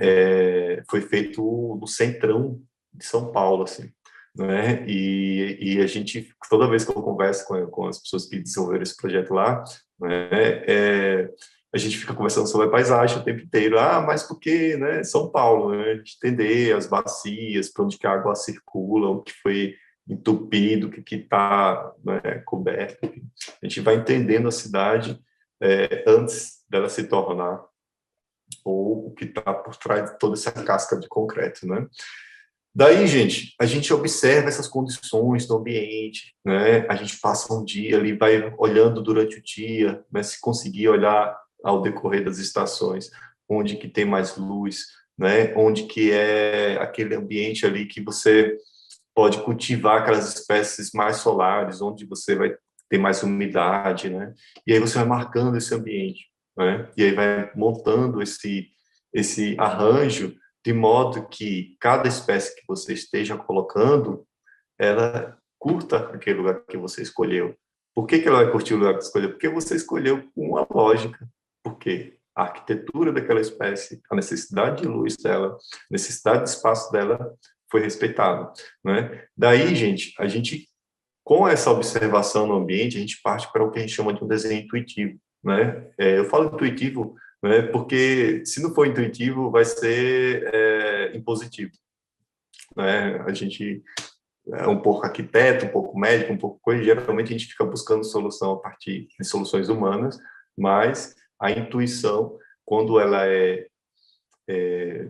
foi feito no centrão de São Paulo, assim, né, e a gente, toda vez que eu converso com as pessoas que desenvolveram esse projeto lá, né, a gente fica conversando sobre a paisagem o tempo inteiro. Ah, mas por que, né, São Paulo, né? A gente entender as bacias, para onde que a água circula, o que foi entupido, o que está, né, coberto. A gente vai entendendo a cidade antes dela se tornar ou o que está por trás de toda essa casca de concreto, né? Daí, gente, a gente observa essas condições do ambiente, né? A gente passa um dia ali, vai olhando durante o dia, né? Se conseguir olhar ao decorrer das estações, onde que tem mais luz, né? Onde que é aquele ambiente ali que você pode cultivar aquelas espécies mais solares, onde você vai ter mais umidade, né? E aí você vai marcando esse ambiente, né? E aí vai montando esse arranjo de modo que cada espécie que você esteja colocando, ela curta aquele lugar que você escolheu. Por que ela vai curtir o lugar que escolheu? Porque você escolheu com uma lógica. Por quê? A arquitetura daquela espécie, a necessidade de luz dela, a necessidade de espaço dela foi respeitada, né? Daí, gente, a gente, com essa observação no ambiente, a gente parte para o que a gente chama de um desenho intuitivo, né? Eu falo intuitivo, né, porque se não for intuitivo, vai ser impositivo, né? A gente é um pouco arquiteto, um pouco médico, um pouco coisa, geralmente a gente fica buscando solução a partir de soluções humanas, mas a intuição, quando ela é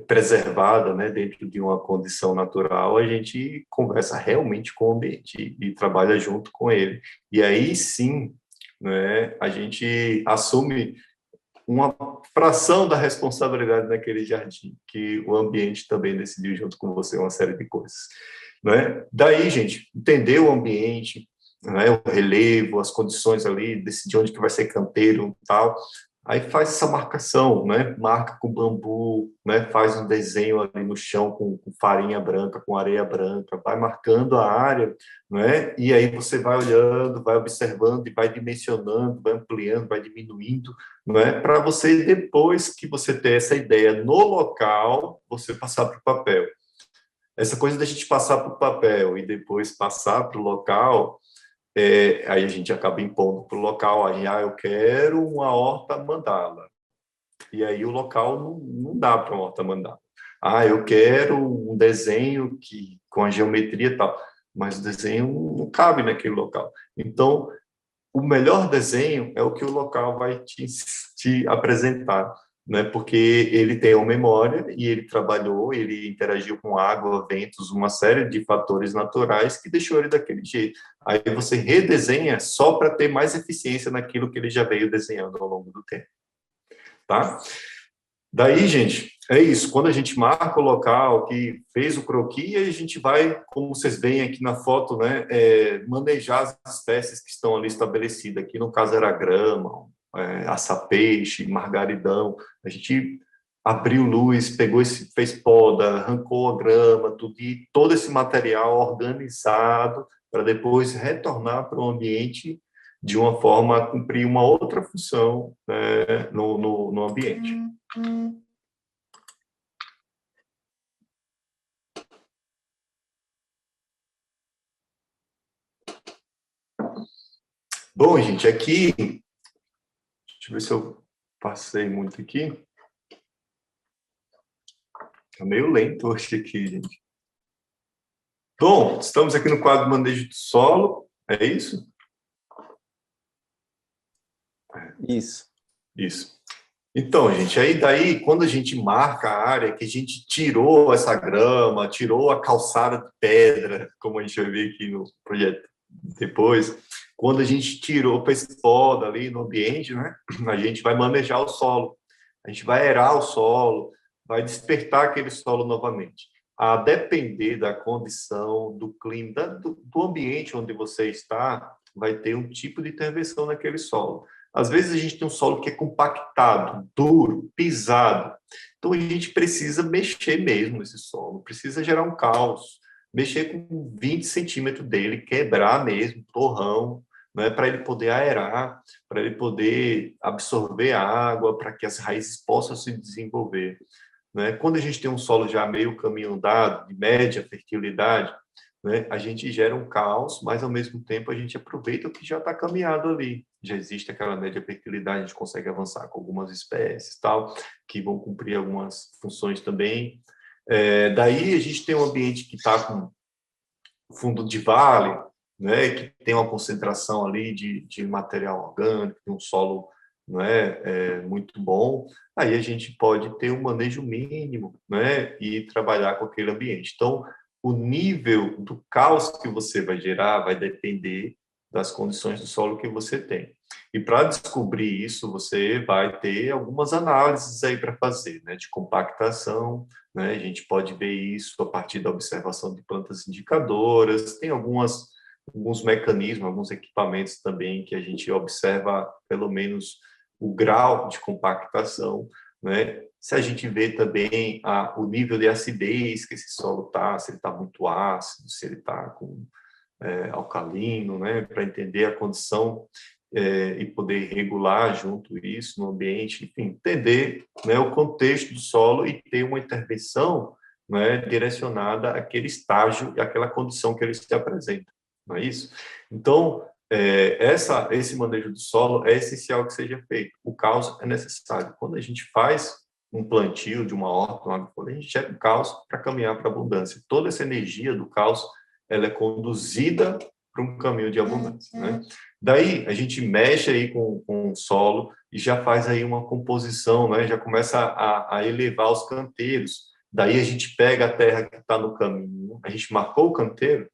preservada, né, dentro de uma condição natural, a gente conversa realmente com o ambiente e trabalha junto com ele. E aí sim, né, a gente assume uma fração da responsabilidade naquele jardim, que o ambiente também decidiu junto com você uma série de coisas, né? Daí, gente, entender o ambiente, né, o relevo, as condições ali, decidir onde que vai ser canteiro e tal, aí faz essa marcação, né? Marca com bambu, né? Faz um desenho ali no chão com farinha branca, com areia branca, vai marcando a área, né? E aí você vai olhando, vai observando e vai dimensionando, vai ampliando, vai diminuindo, né? Para você, depois que você ter essa ideia no local, você passar para o papel. Essa coisa da gente passar para o papel e depois passar para o local, aí a gente acaba impondo para o local, aí, eu quero uma horta mandala. E aí o local não dá para uma horta mandala. Eu quero um desenho com a geometria e tal, mas o desenho não cabe naquele local. Então, o melhor desenho é o que o local vai te apresentar, né, porque ele tem uma memória e ele trabalhou, ele interagiu com água, ventos, uma série de fatores naturais que deixou ele daquele jeito. Aí você redesenha só para ter mais eficiência naquilo que ele já veio desenhando ao longo do tempo, tá? Daí, gente, é isso. Quando a gente marca o local que fez o croquis, a gente vai, como vocês veem aqui na foto, né, manejar as espécies que estão ali estabelecidas. Aqui, no caso, era grama, aça-peixe, margaridão. A gente abriu luz, pegou fez poda, arrancou a grama, tudo, e todo esse material organizado para depois retornar para o ambiente de uma forma a cumprir uma outra função, né, no ambiente. Bom, gente, aqui, deixa eu ver se eu passei muito aqui. Tá meio lento hoje aqui, gente. Bom, estamos aqui no quadro Manejo do Solo, é isso? Isso. Isso. Então, gente, aí daí, quando a gente marca a área, que a gente tirou essa grama, tirou a calçada de pedra, como a gente vai ver aqui no projeto depois, quando a gente tirou, fez poda ali no ambiente, né, a gente vai manejar o solo, a gente vai aerar o solo, vai despertar aquele solo novamente. A depender da condição, do clima, do ambiente onde você está, vai ter um tipo de intervenção naquele solo. Às vezes a gente tem um solo que é compactado, duro, pisado. Então a gente precisa mexer mesmo esse solo, precisa gerar um caos, mexer com 20 centímetros dele, quebrar mesmo, torrão, né, para ele poder aerar, para ele poder absorver a água, para que as raízes possam se desenvolver. Né? Quando a gente tem um solo já meio caminho andado, de média fertilidade, né, a gente gera um caos, mas ao mesmo tempo a gente aproveita o que já está caminhado ali. Já existe aquela média fertilidade, a gente consegue avançar com algumas espécies, tal, que vão cumprir algumas funções também. Daí a gente tem um ambiente que está com fundo de vale, né, que tem uma concentração ali de material orgânico, de um solo, né, muito bom. Aí a gente pode ter um manejo mínimo, né, e trabalhar com aquele ambiente. Então, o nível do caos que você vai gerar vai depender das condições do solo que você tem. E para descobrir isso, você vai ter algumas análises aí para fazer, né, de compactação, né? A gente pode ver isso a partir da observação de plantas indicadoras, tem alguns mecanismos, alguns equipamentos também que a gente observa pelo menos o grau de compactação, né? Se a gente vê também o nível de acidez que esse solo está, se ele está muito ácido, se ele está com alcalino, né? Para entender a condição e poder regular junto isso no ambiente, enfim, entender, né, o contexto do solo e ter uma intervenção, né, direcionada àquele estágio e àquela condição que ele se apresenta, não é isso? Então, esse manejo do solo é essencial que seja feito. O caos é necessário. Quando a gente faz um plantio de uma horta, a gente gera um caos para caminhar para a abundância. Toda essa energia do caos, ela é conduzida para um caminho de abundância, né? Daí a gente mexe aí com o solo e já faz aí uma composição, né? Já começa a elevar os canteiros. Daí a gente pega a terra que está no caminho, a gente marcou o canteiro,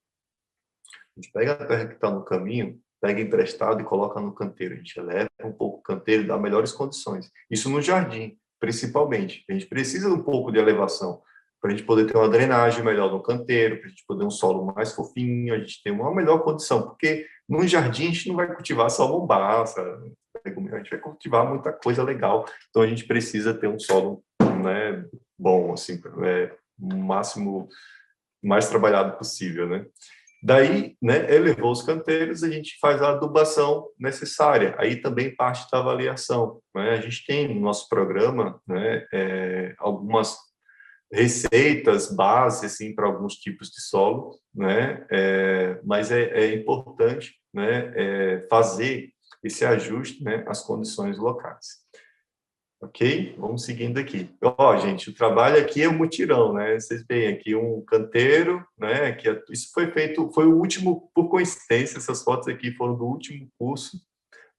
a gente pega a terra que está no caminho, pega emprestado e coloca no canteiro. A gente eleva um pouco o canteiro e dá melhores condições. Isso no jardim, principalmente. A gente precisa de um pouco de elevação para a gente poder ter uma drenagem melhor no canteiro, para a gente poder um solo mais fofinho, a gente ter uma melhor condição, porque no jardim a gente não vai cultivar só mombaça, a gente vai cultivar muita coisa legal, então a gente precisa ter um solo, né, bom, assim, o máximo, mais trabalhado possível, né. Daí, né, elevou os canteiros, a gente faz a adubação necessária. Aí também parte da avaliação, né? A gente tem no nosso programa, né, algumas receitas base assim para alguns tipos de solo, né? Mas é importante, né, fazer esse ajuste, né, às condições locais. Ok? Vamos seguindo aqui. Ó, gente, o trabalho aqui é um mutirão, né? Vocês veem aqui um canteiro, né? Isso foi feito, foi o último, por coincidência, essas fotos aqui foram do último curso,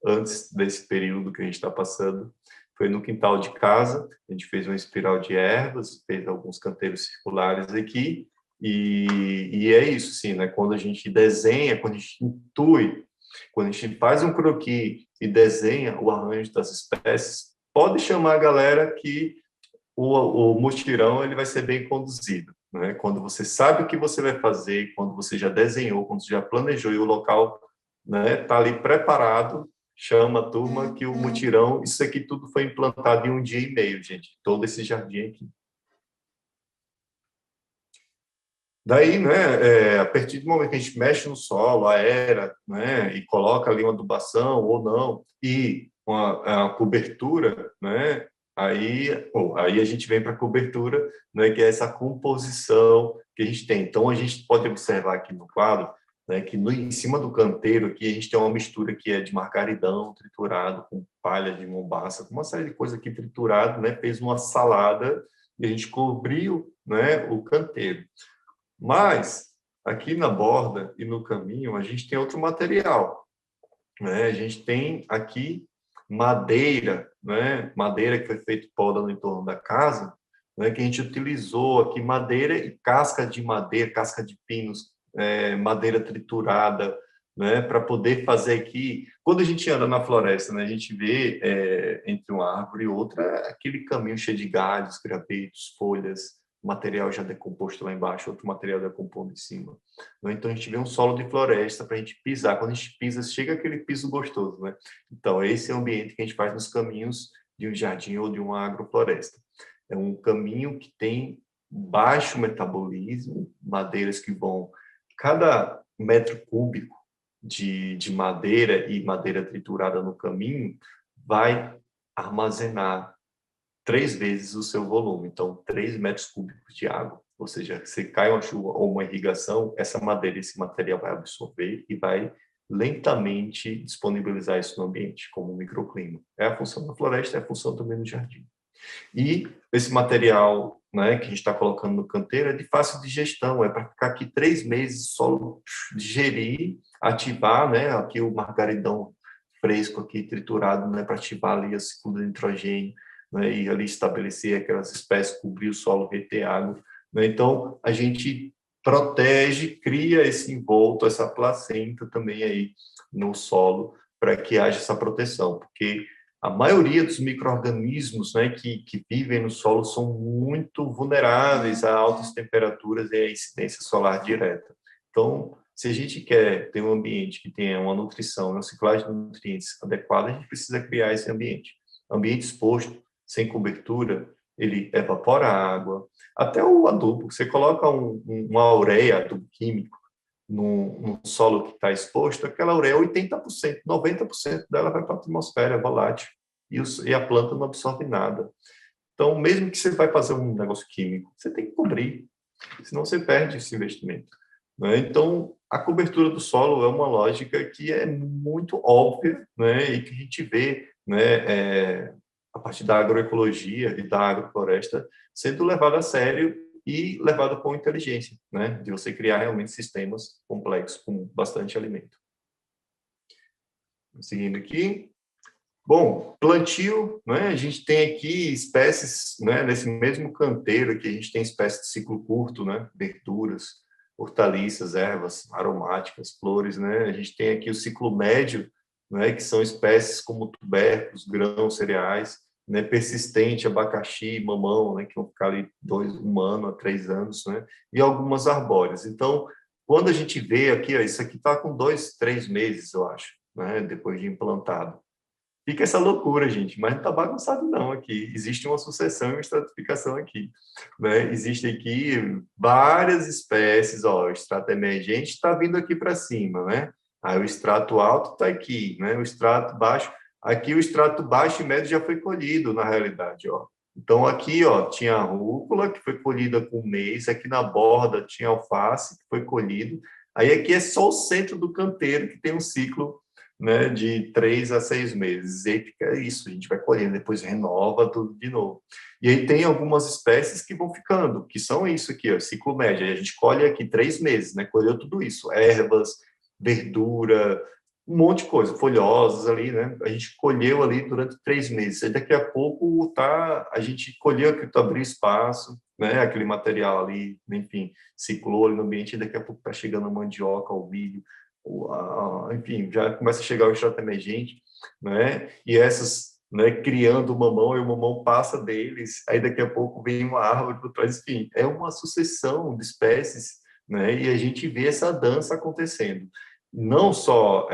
antes desse período que a gente está passando. foi no quintal de casa, a gente fez uma espiral de ervas, fez alguns canteiros circulares aqui, e é isso, sim, né? Quando a gente desenha, quando a gente intui, quando a gente faz um croquis e desenha o arranjo das espécies, pode chamar a galera que o mutirão ele vai ser bem conduzido, né? Quando você sabe o que você vai fazer, quando você já desenhou, quando você já planejou e o local, né, tá ali preparado, chama a turma que o mutirão, isso aqui tudo foi implantado em 1 dia e meio, gente, todo esse jardim aqui. Daí, né, a partir do momento que a gente mexe no solo, aera, né, e coloca ali uma adubação ou não, e uma cobertura, né, aí a gente vem para a cobertura, né, que é essa composição que a gente tem. Então, a gente pode observar aqui no quadro, né, que em cima do canteiro aqui a gente tem uma mistura que é de margaridão triturado com palha de mombaça, com uma série de coisas aqui triturado, né, fez uma salada e a gente cobriu, né, o canteiro. Mas, aqui na borda e no caminho, a gente tem outro material, né? A gente tem aqui madeira, né? Madeira que foi feita poda no entorno da casa, né? Que a gente utilizou aqui madeira e casca de madeira, casca de pinos, madeira triturada, né? Para poder fazer aqui. Quando a gente anda na floresta, né? A gente vê entre uma árvore e outra aquele caminho cheio de galhos, gravetos, folhas, material já decomposto lá embaixo, outro material decomposto em cima. Né? Então, a gente vê um solo de floresta para a gente pisar. Quando a gente pisa, chega aquele piso gostoso. Né? Então, esse é o ambiente que a gente faz nos caminhos de um jardim ou de uma agrofloresta. É um caminho que tem baixo metabolismo, madeiras que vão... Cada metro cúbico de madeira e madeira triturada no caminho vai armazenar 3 vezes o seu volume, então 3 metros cúbicos de água. Ou seja, se cai uma chuva ou uma irrigação, essa madeira, esse material vai absorver e vai lentamente disponibilizar isso no ambiente, como um microclima. É a função da floresta, é a função também do jardim. E esse material, né, que a gente está colocando no canteiro é de fácil digestão, é para ficar aqui 3 meses, solo digerir, ativar, né, aqui o margaridão fresco aqui triturado, né, para ativar ali a ciclo de nitrogênio, né, e ali estabelecer aquelas espécies, cobrir o solo, reter água. Né? Então, a gente protege, cria esse envolto, essa placenta também aí no solo, para que haja essa proteção, porque a maioria dos micro-organismos, né, que vivem no solo são muito vulneráveis a altas temperaturas e a incidência solar direta. Então, se a gente quer ter um ambiente que tenha uma nutrição, uma ciclagem de nutrientes adequada, a gente precisa criar esse ambiente. Ambiente exposto, sem cobertura, ele evapora a água. Até o adubo, você coloca uma ureia, adubo químico, no solo que está exposto, aquela ureia, 80%, 90% dela vai para a atmosfera, é volátil, e a planta não absorve nada. Então, mesmo que você vai fazer um negócio químico, você tem que cobrir, senão você perde esse investimento. Né? Então, a cobertura do solo é uma lógica que é muito óbvia, né? E que a gente vê, né, a partir da agroecologia e da agrofloresta sendo levada a sério e levada com inteligência, né? De você criar realmente sistemas complexos com bastante alimento. Seguindo aqui. Bom, plantio, né? A gente tem aqui espécies, né? Nesse mesmo canteiro aqui, a gente tem espécies de ciclo curto, né? Verduras, hortaliças, ervas aromáticas, flores, né? A gente tem aqui o ciclo médio, né? Que são espécies como tubérculos, grãos, cereais, né? Persistente, abacaxi, mamão, né? Que vão ficar ali 1 ano a 3 anos, né? E algumas arbóreas. Então, quando a gente vê aqui, ó, isso aqui está com 2, 3 meses, eu acho, né? Depois de implantado. Fica essa loucura, gente, mas não está bagunçado não aqui. Existe uma sucessão e uma estratificação aqui. Né? Existem aqui várias espécies, ó, o extrato emergente está vindo aqui para cima, né? Aí o extrato alto está aqui, né? O extrato baixo, aqui o extrato baixo e médio já foi colhido, na realidade, ó. Então aqui, ó, tinha a rúcula, que foi colhida com 1 mês, aqui na borda tinha alface, que foi colhido, aí aqui é só o centro do canteiro, que tem um ciclo, né, de 3 a 6 meses. E aí fica isso, a gente vai colhendo, depois renova tudo de novo. E aí tem algumas espécies que vão ficando, que são isso aqui, ó, ciclo médio. Aí a gente colhe aqui 3 meses, né, colheu tudo isso, ervas, verdura, um monte de coisa, folhosas ali, né? A gente colheu ali durante 3 meses. E daqui a pouco a gente colheu aquilo, abriu espaço, né? Aquele material ali, enfim, circulou ali no ambiente. E daqui a pouco está chegando a mandioca, o milho, enfim, já começa a chegar o extrato emergente, né? E essas, né? Criando o mamão, e o mamão passa deles. Aí daqui a pouco vem uma árvore por trás. Enfim, é uma sucessão de espécies, né? E a gente vê essa dança acontecendo. Não só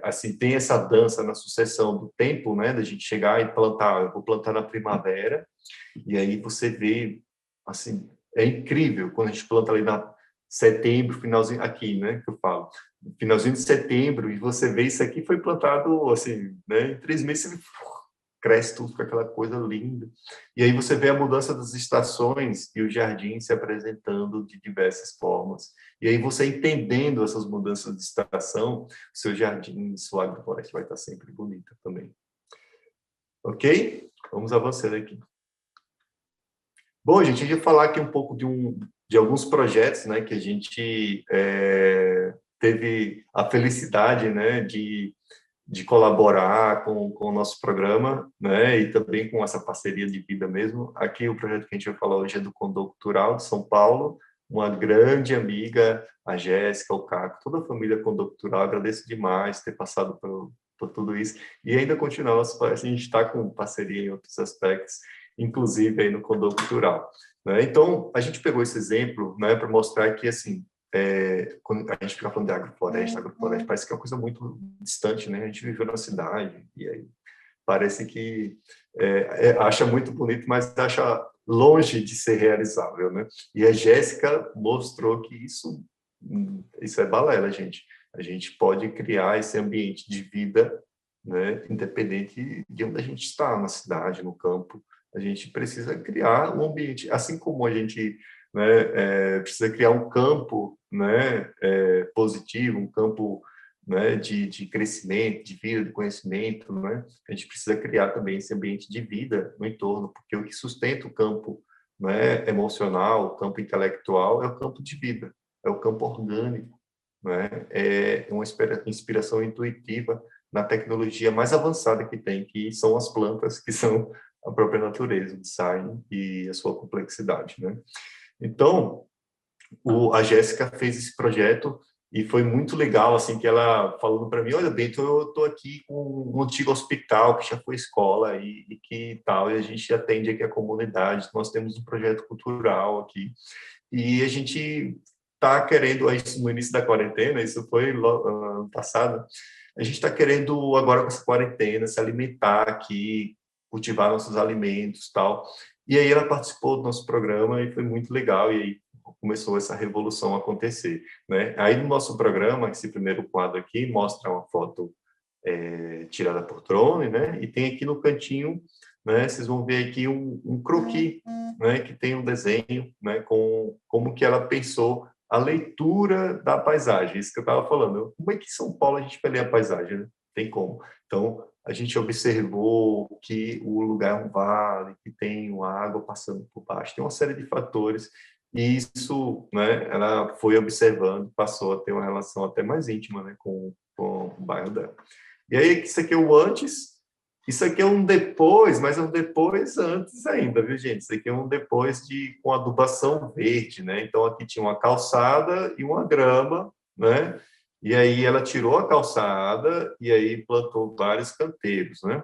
assim, tem essa dança na sucessão do tempo, né, da gente chegar e plantar, eu vou plantar na primavera, e aí você vê, assim, é incrível quando a gente planta ali na setembro, finalzinho aqui, né, que eu falo, finalzinho de setembro, e você vê isso aqui foi plantado assim, né, em 3 meses cresce tudo com aquela coisa linda. E aí você vê a mudança das estações e o jardim se apresentando de diversas formas. E aí você entendendo essas mudanças de estação, o seu jardim, sua agrofloresta vai estar sempre bonita também. Ok? Vamos avançando aqui. Bom, gente, a gente vai falar aqui um pouco de alguns projetos, né, que a gente teve a felicidade, né, de colaborar com o nosso programa, né, e também com essa parceria de vida mesmo. Aqui o projeto que a gente vai falar hoje é do Condocultural de São Paulo, uma grande amiga, a Jéssica, o Caco, toda a família Condocultural, agradeço demais ter passado por tudo isso, e ainda continuar, a gente está com parceria em outros aspectos, inclusive aí no Condocultural, né? Então, a gente pegou esse exemplo, né, para mostrar que, assim, quando a gente fica falando de agrofloresta, parece que é uma coisa muito distante, né? A gente viveu na cidade e aí parece que acha muito bonito, mas acha longe de ser realizável, né? E a Jéssica mostrou que isso é balela, gente. A gente pode criar esse ambiente de vida, né? Independente de onde a gente está, na cidade, no campo, a gente precisa criar um ambiente, assim como a gente, né, precisa criar um campo, né, positivo, um campo, né, de crescimento, de vida, de conhecimento, né? A gente precisa criar também esse ambiente de vida no entorno, porque o que sustenta o campo, né, emocional, o campo intelectual, é o campo de vida, é o campo orgânico, né? É uma inspiração intuitiva na tecnologia mais avançada que tem, que são as plantas, que são a própria natureza, o design e a sua complexidade, né? Então, a Jéssica fez esse projeto e foi muito legal, assim, que ela falando para mim, olha, Bento, eu estou aqui com um antigo hospital que já foi escola e que tal, e a gente atende aqui a comunidade, nós temos um projeto cultural aqui, e a gente está querendo, no início da quarentena, isso foi ano passado, a gente está querendo agora com essa quarentena se alimentar aqui, cultivar nossos alimentos, tal. E aí ela participou do nosso programa e foi muito legal, e aí começou essa revolução a acontecer, né? Aí no nosso programa, esse primeiro quadro aqui mostra uma foto tirada por drone, né? E tem aqui no cantinho, né? Vocês vão ver aqui um croquis, né? Que tem um desenho, né? Com como que ela pensou a leitura da paisagem. Isso que eu estava falando. Como é que em São Paulo a gente vai ler a paisagem, né? Tem como. Então a gente observou que o lugar é um vale, que tem uma água passando por baixo, tem uma série de fatores. E isso, né? Ela foi observando, passou a ter uma relação até mais íntima, né? Com o bairro dela. E aí, isso aqui é o antes, isso aqui é um depois, mas é um depois antes ainda, viu, gente? Isso aqui é um depois com adubação verde, né? Então, aqui tinha uma calçada e uma grama, né? E aí ela tirou a calçada e aí plantou vários canteiros, né?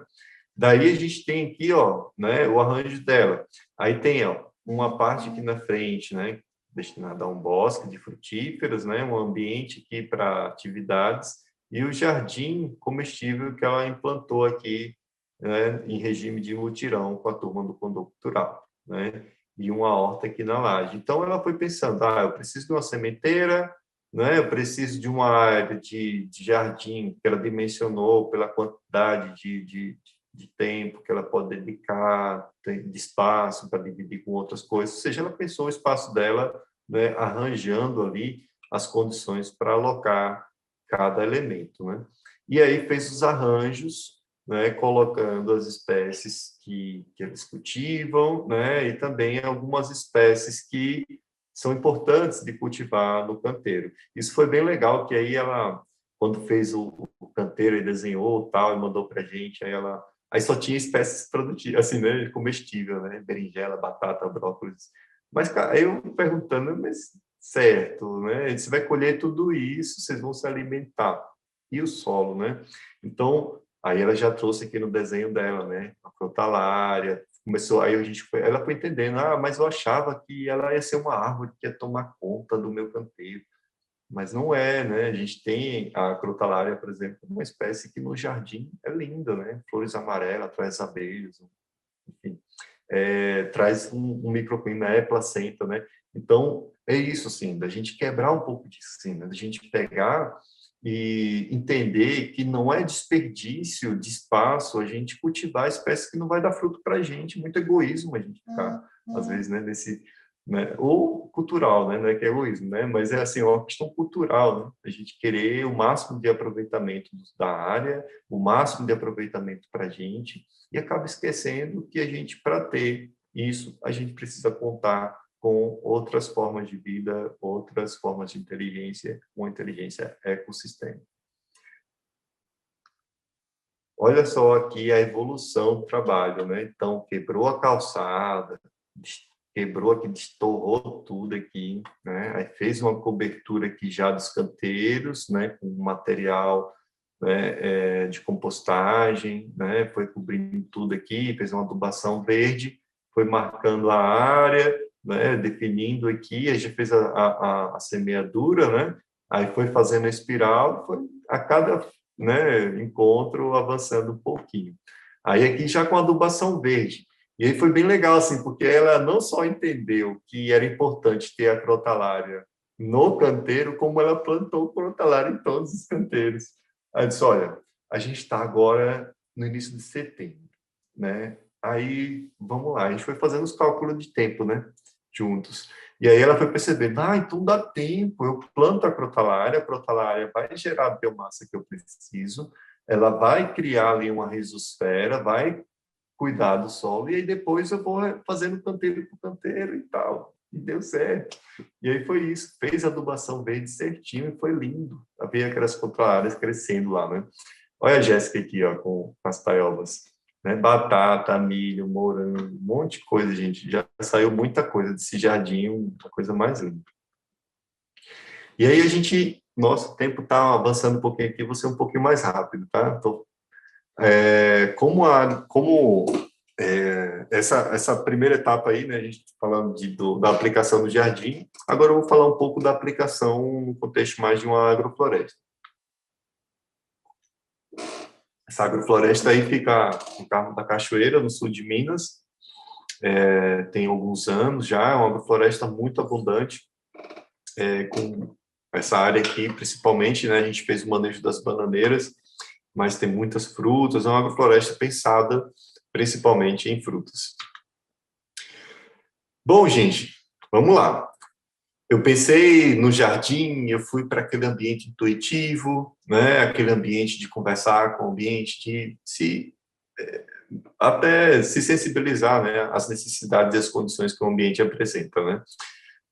Daí a gente tem aqui, ó, né, o arranjo dela. Aí tem, ó, uma parte aqui na frente, né, destinada a um bosque de frutíferas, né, um ambiente aqui para atividades e o jardim comestível que ela implantou aqui, né, em regime de mutirão com a turma do Condocultural, né, e uma horta aqui na laje. Então ela foi pensando, eu preciso de uma sementeira, né, eu preciso de uma área de jardim que ela dimensionou pela quantidade de tempo que ela pode dedicar, de espaço para dividir com outras coisas, ou seja, ela pensou o espaço dela, né, arranjando ali as condições para alocar cada elemento, né? E aí fez os arranjos, né, colocando as espécies que eles cultivam, né, e também algumas espécies que são importantes de cultivar no canteiro. Isso foi bem legal, que aí ela, quando fez o o canteiro e desenhou tal, e mandou para a gente, aí só tinha espécies produtivas, assim, né, comestível, né, berinjela, batata, brócolis. Mas, cara, aí eu perguntando, mas certo, né, você vai colher tudo isso, vocês vão se alimentar. E o solo, né? Então, aí ela já trouxe aqui no desenho dela, né, a crotalária, começou, aí ela foi entendendo, mas eu achava que ela ia ser uma árvore que ia tomar conta do meu canteiro. Mas não é, né? A gente tem a crotalária, por exemplo, uma espécie que no jardim é linda, né? Flores amarelas, traz abelhas, enfim, traz um microclima, é placenta, né? Então, é isso, assim, da gente quebrar um pouco disso, assim, né? Da gente pegar e entender que não é desperdício de espaço a gente cultivar espécies que não vai dar fruto para a gente, muito egoísmo a gente ficar, às vezes, né, nesse, né, ou cultural, né, não é que é egoísmo, né, mas é assim, uma questão cultural, né, a gente querer o máximo de aproveitamento da área, o máximo de aproveitamento para a gente, e acaba esquecendo que a gente, para ter isso, a gente precisa contar com outras formas de vida, outras formas de inteligência, com inteligência ecossistêmica. Olha só aqui a evolução do trabalho, né? Então, quebrou a calçada, quebrou aqui, destorrou tudo aqui, né? Aí fez uma cobertura aqui já dos canteiros, né? Com material, né, de compostagem, né? Foi cobrindo tudo aqui, fez uma adubação verde, foi marcando a área, né? Definindo aqui, a gente fez a semeadura, né? Aí foi fazendo a espiral, foi a cada, né, encontro avançando um pouquinho. Aí aqui já com a adubação verde. E aí foi bem legal, assim, porque ela não só entendeu que era importante ter a crotalária no canteiro, como ela plantou crotalária em todos os canteiros. Aí disse, olha, a gente está agora no início de setembro, né? Aí, vamos lá, a gente foi fazendo os cálculos de tempo, né? Juntos. E aí ela foi percebendo, então dá tempo, eu planto a crotalária vai gerar a biomassa que eu preciso, ela vai criar ali uma rizosfera, vai cuidar do solo, e aí depois eu vou fazendo canteiro por canteiro e tal. E deu certo. E aí foi isso, fez a adubação verde certinho e foi lindo. Havia aquelas crotalárias crescendo lá, né? Olha a Jéssica aqui, ó, com as taiolas. Né? Batata, milho, morango, um monte de coisa, gente. Já saiu muita coisa desse jardim, uma coisa mais linda. E aí a gente, nosso tempo está avançando um pouquinho aqui, vou ser um pouquinho mais rápido, tá? Essa primeira etapa aí, né, a gente tá falando da aplicação no jardim, agora eu vou falar um pouco da aplicação no contexto mais de uma agrofloresta. Essa agrofloresta aí fica no Carmo da Cachoeira, no sul de Minas, tem alguns anos já, é uma agrofloresta muito abundante, com essa área aqui, principalmente, né, a gente fez o manejo das bananeiras, mas tem muitas frutas, é uma agrofloresta pensada principalmente em frutas. Bom, gente, vamos lá. Eu pensei no jardim, eu fui para aquele ambiente intuitivo, né, aquele ambiente de conversar com o ambiente, até se sensibilizar, né, às necessidades e às condições que o ambiente apresenta, né.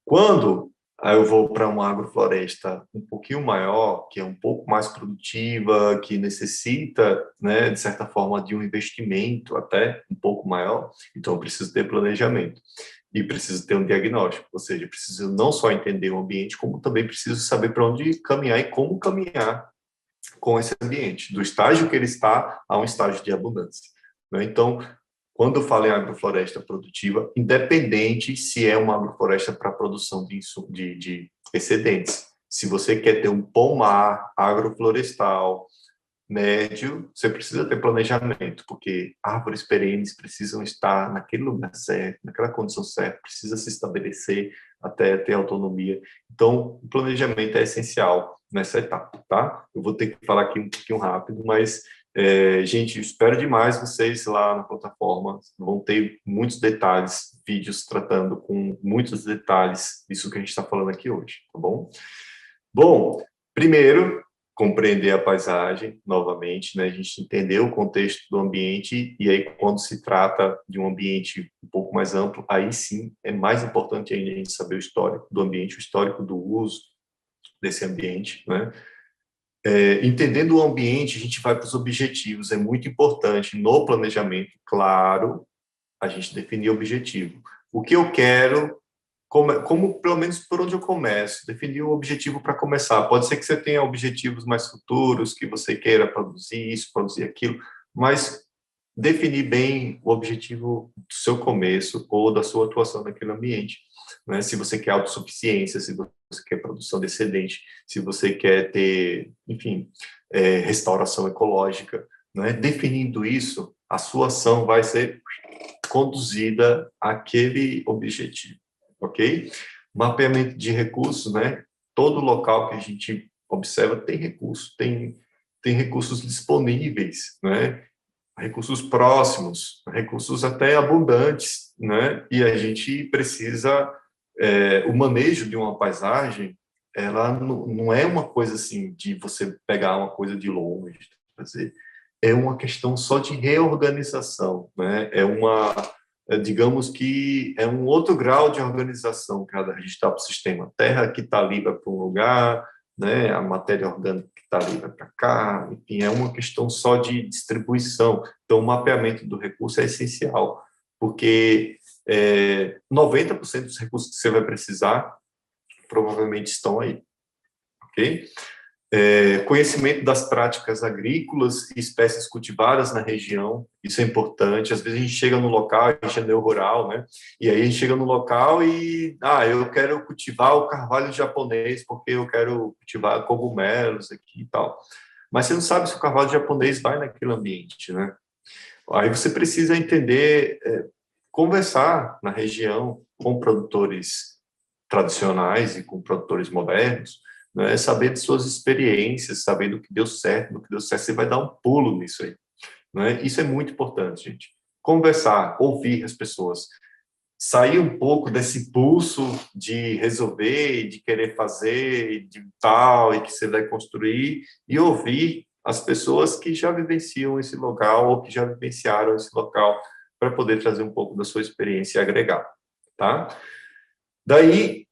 Quando eu vou para uma agrofloresta um pouquinho maior, que é um pouco mais produtiva, que necessita, né, de certa forma, de um investimento até um pouco maior, então eu preciso ter planejamento e preciso ter um diagnóstico, ou seja, preciso não só entender o ambiente, como também preciso saber para onde caminhar e como caminhar com esse ambiente, do estágio que ele está a um estágio de abundância, né? Então, quando eu falo em agrofloresta produtiva, independente se é uma agrofloresta para produção de excedentes, se você quer ter um pomar agroflorestal médio, você precisa ter planejamento, porque árvores perenes precisam estar naquele lugar certo, naquela condição certa, precisa se estabelecer até ter autonomia. Então, o planejamento é essencial nessa etapa, tá? Eu vou ter que falar aqui um pouquinho rápido, mas, gente, eu espero demais vocês lá na plataforma, vão ter muitos detalhes, vídeos tratando com muitos detalhes isso que a gente está falando aqui hoje, tá bom? Bom, primeiro, compreender a paisagem, novamente, né? A gente entender o contexto do ambiente, e aí, quando se trata de um ambiente um pouco mais amplo, aí sim é mais importante ainda a gente saber o histórico do ambiente, o histórico do uso desse ambiente, né? Entendendo o ambiente, a gente vai para os objetivos. É muito importante no planejamento, claro, a gente definir o objetivo. O que eu quero, como pelo menos por onde eu começo, definir o objetivo para começar. Pode ser que você tenha objetivos mais futuros, que você queira produzir isso, produzir aquilo, mas definir bem o objetivo do seu começo ou da sua atuação naquele ambiente. Né? Se você quer autossuficiência, se você quer produção de excedente, se você quer ter, enfim, restauração ecológica, né? Definindo isso, a sua ação vai ser conduzida àquele objetivo, ok? Mapeamento de recursos, né? Todo local que a gente observa tem recursos, tem recursos disponíveis, né? Recursos próximos, recursos até abundantes, né? E a gente precisa, o manejo de uma paisagem, ela não é uma coisa assim de você pegar uma coisa de longe, fazer. É uma questão só de reorganização, né? Digamos que é um outro grau de organização que a gente está para o sistema. A terra que está ali vai para um lugar, né? A matéria orgânica que está ali vai para cá, enfim, é uma questão só de distribuição. Então, o mapeamento do recurso é essencial, porque 90% dos recursos que você vai precisar provavelmente estão aí, ok? Conhecimento das práticas agrícolas e espécies cultivadas na região, isso é importante. Às vezes a gente chega no local, a gente é neo-rural, né? E aí a gente chega no local e, eu quero cultivar o carvalho japonês porque eu quero cultivar cogumelos aqui e tal. Mas você não sabe se o carvalho japonês vai naquele ambiente, né? Aí você precisa entender, conversar na região com produtores tradicionais e com produtores modernos, né, saber de suas experiências, saber do que deu certo, do que deu certo, você vai dar um pulo nisso aí. Né? Isso é muito importante, gente. Conversar, ouvir as pessoas, sair um pouco desse pulso de resolver, de querer fazer, de tal, e que você vai construir, e ouvir as pessoas que já vivenciam esse local ou que já vivenciaram esse local para poder trazer um pouco da sua experiência e agregar, tá? Daí,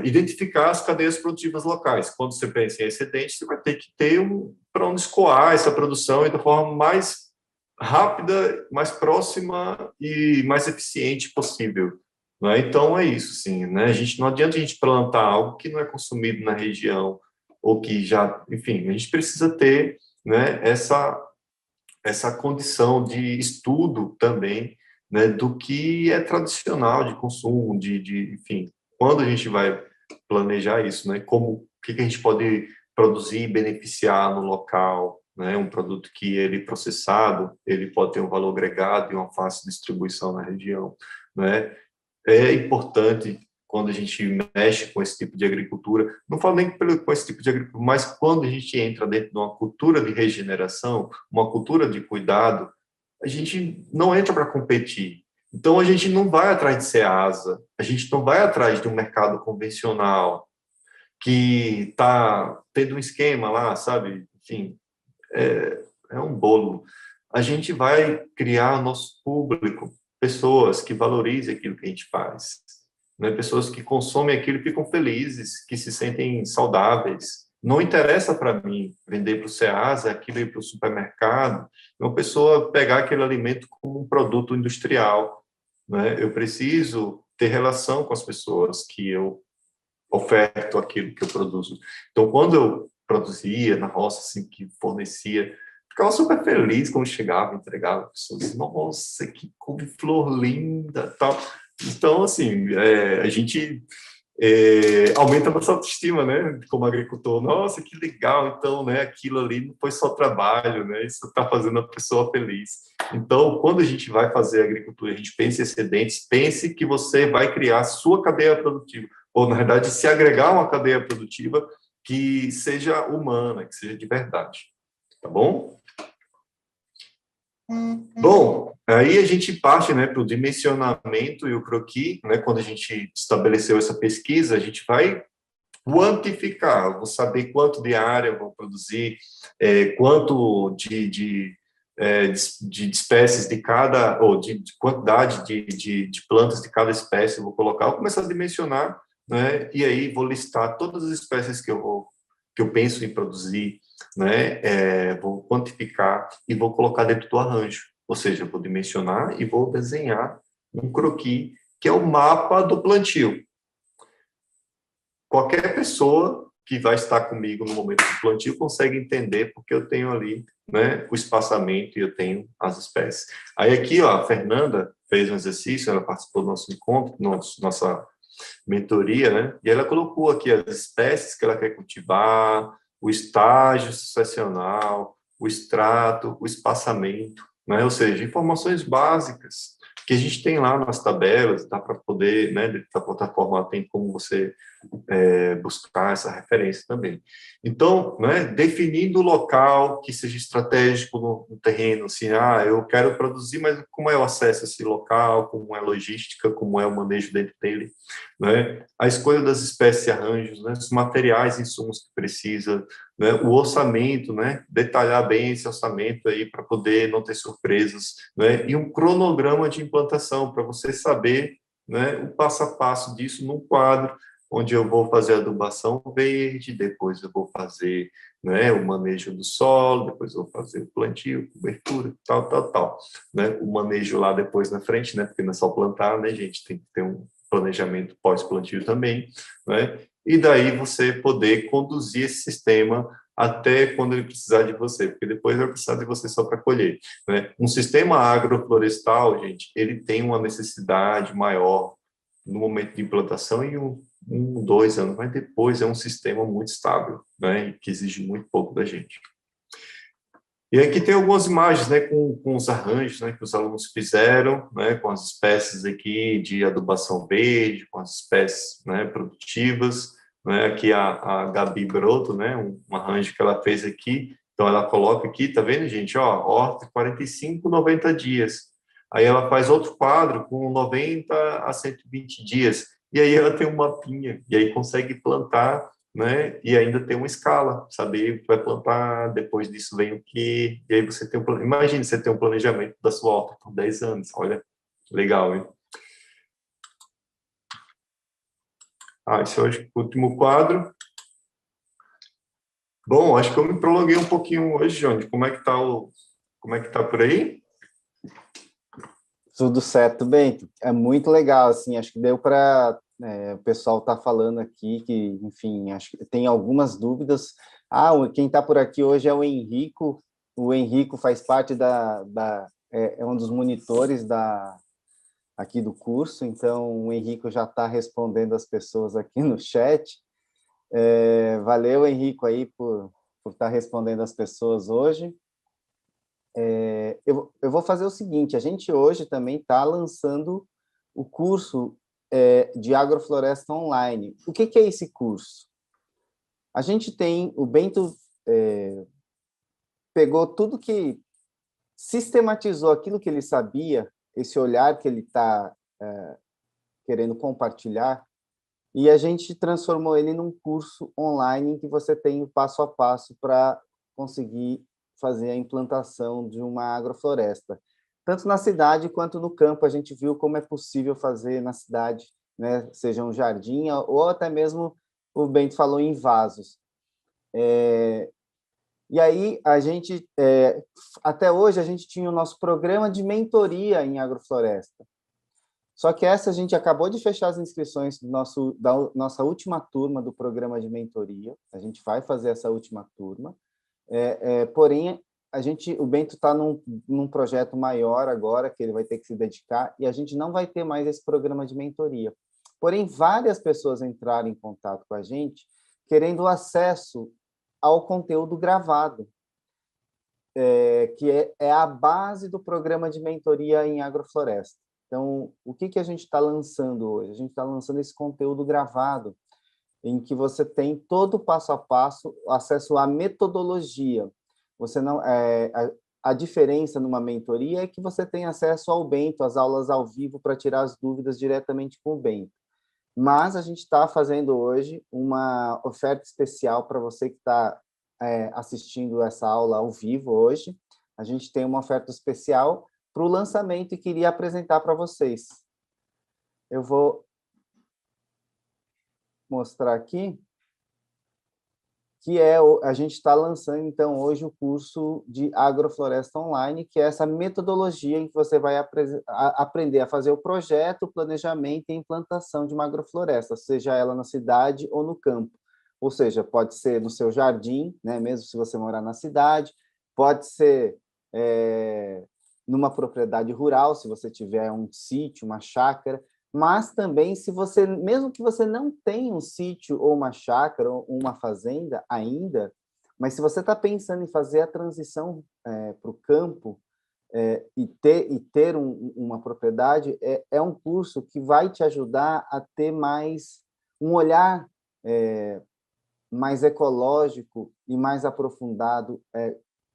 identificar as cadeias produtivas locais. Quando você pensa em excedente, você vai ter que ter para onde escoar essa produção e da forma mais rápida, mais próxima e mais eficiente possível. Né? Então, é isso, sim. Né? Não adianta a gente plantar algo que não é consumido na região, ou que já, enfim, a gente precisa ter, né, essa condição de estudo também, né, do que é tradicional de consumo, enfim, quando a gente vai planejar isso, né, o que a gente pode produzir e beneficiar no local, né, um produto que ele processado, ele pode ter um valor agregado e uma fácil distribuição na região, né, é importante quando a gente mexe com esse tipo de agricultura, não falo nem com esse tipo de agricultura, mas quando a gente entra dentro de uma cultura de regeneração, uma cultura de cuidado, a gente não entra para competir. Então, a gente não vai atrás de Ceasa, a gente não vai atrás de um mercado convencional que está tendo um esquema lá, sabe? Enfim, é um bolo. A gente vai criar o nosso público, pessoas que valorizem aquilo que a gente faz, né? Pessoas que consomem aquilo e ficam felizes, que se sentem saudáveis. Não interessa para mim vender para o Ceasa, aquilo ir para o supermercado, uma pessoa pegar aquele alimento como um produto industrial, né? Eu preciso ter relação com as pessoas que eu oferto aquilo que eu produzo. Então, quando eu produzia na roça, assim, que fornecia, ficava super feliz quando chegava, entregava, pessoas, nossa, que couve-flor linda, tal. Então, assim, a gente aumenta a nossa autoestima, né, como agricultor. Nossa, que legal, então, né, aquilo ali não foi só trabalho, né, isso está fazendo a pessoa feliz. Então, quando a gente vai fazer agricultura, a gente pensa em excedentes, pense que você vai criar a sua cadeia produtiva, ou, na verdade, se agregar uma cadeia produtiva que seja humana, que seja de verdade, tá bom? Bom, aí a gente parte, né, para o dimensionamento e o croquis, né, quando a gente estabeleceu essa pesquisa, a gente vai quantificar, vou saber quanto de área eu vou produzir, quanto de espécies de cada, ou de quantidade de plantas de cada espécie eu vou colocar, eu vou começar a dimensionar, né, e aí vou listar todas as espécies que eu vou que eu penso em produzir, né, vou quantificar e vou colocar dentro do arranjo. Ou seja, eu vou dimensionar e vou desenhar um croquis, que é o mapa do plantio. Qualquer pessoa que vai estar comigo no momento do plantio consegue entender, porque eu tenho ali, né, o espaçamento e eu tenho as espécies. Aí aqui, ó, a Fernanda fez um exercício, ela participou do nosso encontro, nossa mentoria, né, e ela colocou aqui as espécies que ela quer cultivar, o estágio sucessional, o extrato, o espaçamento, né, ou seja, informações básicas que a gente tem lá nas tabelas, dá para poder, né, da plataforma tem como você buscar essa referência também. Então, né, definindo o local que seja estratégico no terreno, assim, eu quero produzir, mas como é o acesso a esse local, como é a logística, como é o manejo dentro dele, né, a escolha das espécies e arranjos, né, os materiais e insumos que precisa, né, o orçamento, né, detalhar bem esse orçamento aí para poder não ter surpresas, né, e um cronograma de implantação para você saber, né, o passo a passo disso num quadro, onde eu vou fazer adubação verde, depois eu vou fazer, né, o manejo do solo, depois eu vou fazer o plantio, cobertura, tal, né, o manejo lá depois na frente, né, porque não é só plantar, né, gente, tem que ter um planejamento pós-plantio também, né, e daí você poder conduzir esse sistema até quando ele precisar de você, porque depois vai precisar de você só para colher, né. Um sistema agroflorestal, gente, ele tem uma necessidade maior no momento de implantação e 2 anos, mas depois é um sistema muito estável, né, e que exige muito pouco da gente. E aqui tem algumas imagens, né, com os arranjos, né, que os alunos fizeram, né, com as espécies aqui de adubação verde, com as espécies, né, produtivas, né, aqui a Gabi Broto, né, um arranjo que ela fez aqui, então ela coloca aqui, tá vendo, gente, ó, horta 45, 90 dias, aí ela faz outro quadro com 90 a 120 dias, e aí ela tem um mapinha, e aí consegue plantar, né? E ainda tem uma escala, saber o que vai plantar, depois disso vem o que, e aí você tem imagine você ter um planejamento da sua horta por 10 anos, olha, legal, hein? Esse é o último quadro. Bom, acho que eu me prolonguei um pouquinho hoje, Johnny, como é que tá por aí? Tudo certo, Bento. É muito legal, assim, acho que deu para o pessoal tá falando aqui que, enfim, acho que tem algumas dúvidas. Quem está por aqui hoje é o Henrico faz parte é um dos monitores aqui do curso, então o Henrico já está respondendo as pessoas aqui no chat. Valeu, Henrico, aí, por estar respondendo as pessoas hoje. Eu vou fazer o seguinte, a gente hoje também está lançando o curso de Agrofloresta Online. O que é esse curso? A gente tem, o Bento pegou tudo que, sistematizou aquilo que ele sabia, esse olhar que ele está querendo compartilhar, e a gente transformou ele num curso online em que você tem o passo a passo para conseguir fazer a implantação de uma agrofloresta. Tanto na cidade quanto no campo, a gente viu como é possível fazer na cidade, né? Seja um jardim ou até mesmo, o Bento falou, em vasos. E aí, até hoje, a gente tinha o nosso programa de mentoria em agrofloresta. Só que a gente acabou de fechar as inscrições da nossa última turma do programa de mentoria. A gente vai fazer essa última turma. Porém, o Bento está num projeto maior agora, que ele vai ter que se dedicar, e a gente não vai ter mais esse programa de mentoria. Porém, várias pessoas entraram em contato com a gente querendo acesso ao conteúdo gravado, que é a base do programa de mentoria em agrofloresta. Então, o que a gente está lançando hoje? A gente está lançando esse conteúdo gravado, em que você tem todo o passo a passo, acesso à metodologia. Você não, a diferença numa mentoria é que você tem acesso ao Bento, às aulas ao vivo, para tirar as dúvidas diretamente com o Bento. Mas a gente está fazendo hoje uma oferta especial para você que está assistindo essa aula ao vivo hoje. A gente tem uma oferta especial para o lançamento e queria apresentar para vocês. Eu vou mostrar aqui, que a gente está lançando, então, hoje o curso de Agrofloresta Online, que é essa metodologia em que você vai aprender a fazer o projeto, o planejamento e a implantação de uma agrofloresta, seja ela na cidade ou no campo. Ou seja, pode ser no seu jardim, né, mesmo se você morar na cidade, pode ser numa propriedade rural, se você tiver um sítio, uma chácara, mas também se você, mesmo que você não tenha um sítio ou uma chácara ou uma fazenda ainda, mas se você está pensando em fazer a transição para o campo e ter uma propriedade, é um curso que vai te ajudar a ter mais um olhar mais ecológico e mais aprofundado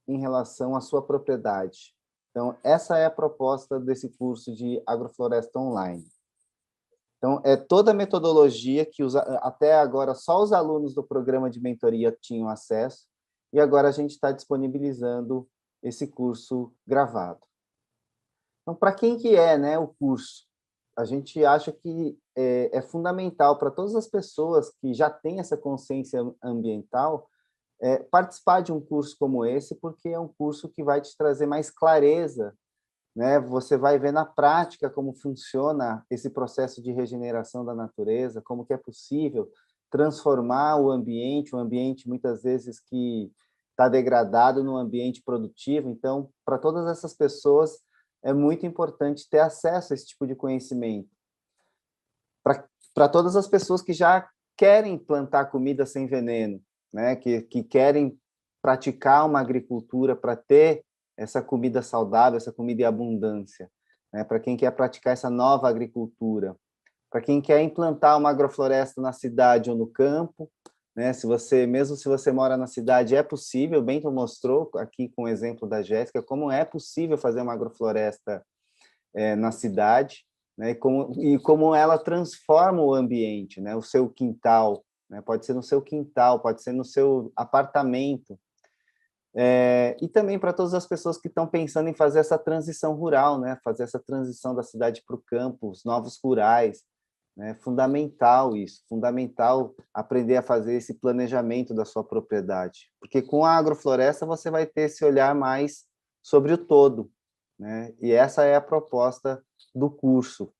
em relação à sua propriedade. Então, essa é a proposta desse curso de Agrofloresta Online. Então, é toda a metodologia que até agora só os alunos do programa de mentoria tinham acesso, e agora a gente está disponibilizando esse curso gravado. Então, para quem que é, né, o curso? A gente acha que é fundamental para todas as pessoas que já têm essa consciência ambiental participar de um curso como esse, porque é um curso que vai te trazer mais clareza, né? Você vai ver na prática como funciona esse processo de regeneração da natureza, como que é possível transformar o ambiente muitas vezes que está degradado num ambiente produtivo. Então, para todas essas pessoas, é muito importante ter acesso a esse tipo de conhecimento. Para todas as pessoas que já querem plantar comida sem veneno, né? que querem praticar uma agricultura para ter essa comida saudável, essa comida em abundância, né? Para quem quer praticar essa nova agricultura, para quem quer implantar uma agrofloresta na cidade ou no campo, né? Mesmo se você mora na cidade, é possível. O Bento mostrou aqui com o exemplo da Jéssica como é possível fazer uma agrofloresta na cidade, né? E como ela transforma o ambiente, né? O seu quintal, né? Pode ser no seu quintal, pode ser no seu apartamento. E também para todas as pessoas que estão pensando em fazer essa transição rural, né? Fazer essa transição da cidade para o campo, os novos rurais, né? Fundamental isso, fundamental aprender a fazer esse planejamento da sua propriedade, porque com a agrofloresta você vai ter esse olhar mais sobre o todo, né? E essa é a proposta do curso,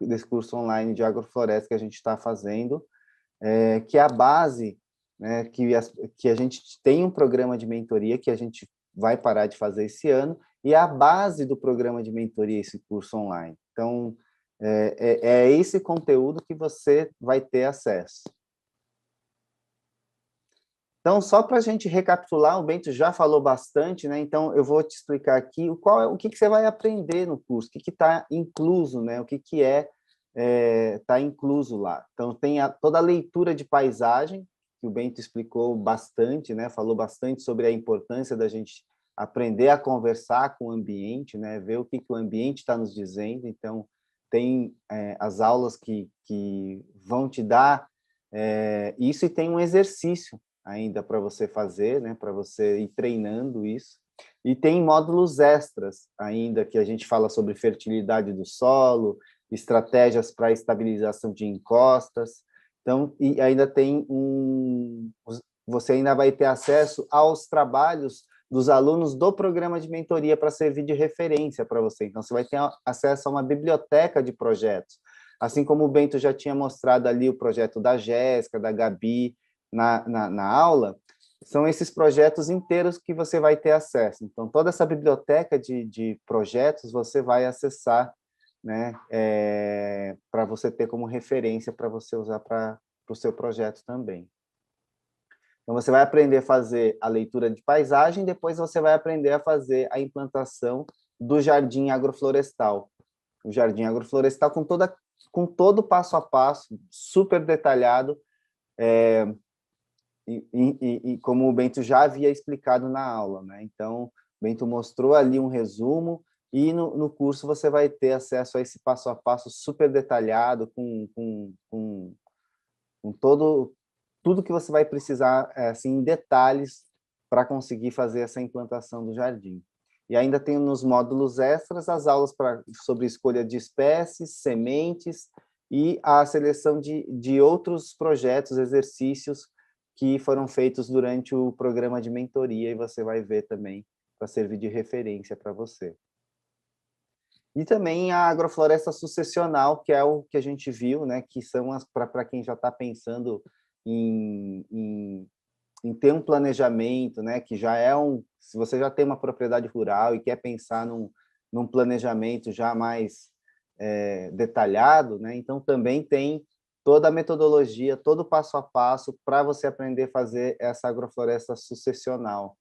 desse curso online de agrofloresta que a gente está fazendo, que é a base, né, que a gente tem um programa de mentoria que a gente vai parar de fazer esse ano, e a base do programa de mentoria, esse curso online. Então, é esse conteúdo que você vai ter acesso. Então, só para a gente recapitular, o Bento já falou bastante, né? Então, eu vou te explicar aqui o que você vai aprender no curso, o que está incluso, né? O que está incluso lá. Então, tem toda a leitura de paisagem, que o Bento explicou bastante, né? Falou bastante sobre a importância da gente aprender a conversar com o ambiente, né? Ver o que o ambiente está nos dizendo. Então, tem as aulas que vão te dar isso, e tem um exercício ainda para você fazer, né? Para você ir treinando isso. E tem módulos extras ainda, que a gente fala sobre fertilidade do solo, estratégias para estabilização de encostas. Então, e ainda tem você ainda vai ter acesso aos trabalhos dos alunos do programa de mentoria para servir de referência para você. Então, você vai ter acesso a uma biblioteca de projetos. Assim como o Bento já tinha mostrado ali o projeto da Jéssica, da Gabi, na aula, são esses projetos inteiros que você vai ter acesso. Então, toda essa biblioteca de projetos você vai acessar, né, para você ter como referência para você usar para o seu projeto também. Então, você vai aprender a fazer a leitura de paisagem, depois você vai aprender a fazer a implantação do jardim agroflorestal. O jardim agroflorestal com todo o passo a passo, super detalhado, e como o Bento já havia explicado na aula, né? Então, o Bento mostrou ali um resumo, e no curso você vai ter acesso a esse passo a passo super detalhado, com tudo que você vai precisar, assim, em detalhes, para conseguir fazer essa implantação do jardim. E ainda tem nos módulos extras as aulas sobre escolha de espécies, sementes, e a seleção de outros projetos, exercícios, que foram feitos durante o programa de mentoria, e você vai ver também, para servir de referência para você. E também a agrofloresta sucessional, que é o que a gente viu, né, que são para quem já está pensando em ter um planejamento, né, que já é se você já tem uma propriedade rural e quer pensar num planejamento já mais detalhado, né, então também tem toda a metodologia, todo o passo a passo para você aprender a fazer essa agrofloresta sucessional.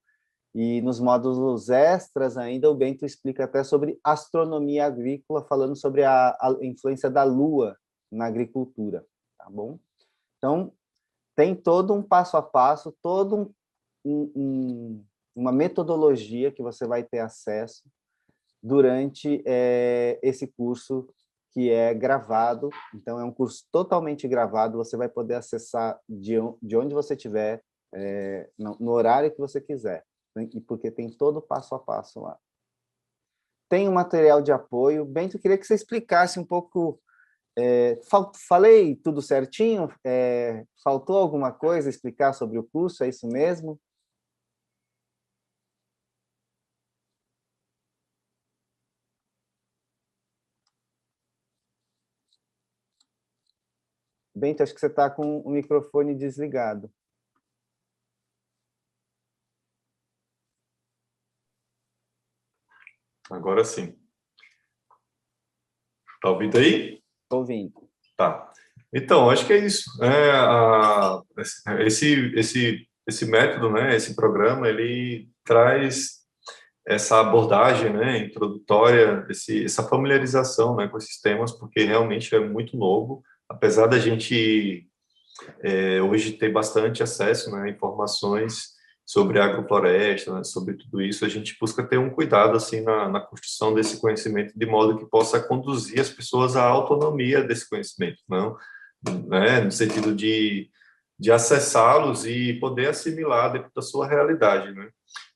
E nos módulos extras ainda, o Bento explica até sobre astronomia agrícola, falando sobre a influência da Lua na agricultura, tá bom? Então, tem todo um passo a passo, todo uma metodologia que você vai ter acesso durante esse curso, que é gravado. Então, é um curso totalmente gravado, você vai poder acessar de onde você estiver, no horário que você quiser, porque tem todo o passo a passo lá. Tem um material de apoio. Bento, queria que você explicasse um pouco. Falei tudo certinho? Faltou alguma coisa explicar sobre o curso? É isso mesmo? Bento, acho que você está com o microfone desligado. Agora sim. Tá ouvindo aí? Estou ouvindo. Tá. Então, acho que é isso. Esse método, né, esse programa, ele traz essa abordagem, né, introdutória, essa familiarização, né, com esses temas, porque realmente é muito novo, apesar da gente hoje ter bastante acesso, né, a informações sobre a agrofloresta, né, sobre tudo isso, a gente busca ter um cuidado assim na construção desse conhecimento, de modo que possa conduzir as pessoas à autonomia desse conhecimento, não, né, no sentido de acessá-los e poder assimilar dentro da sua realidade, né.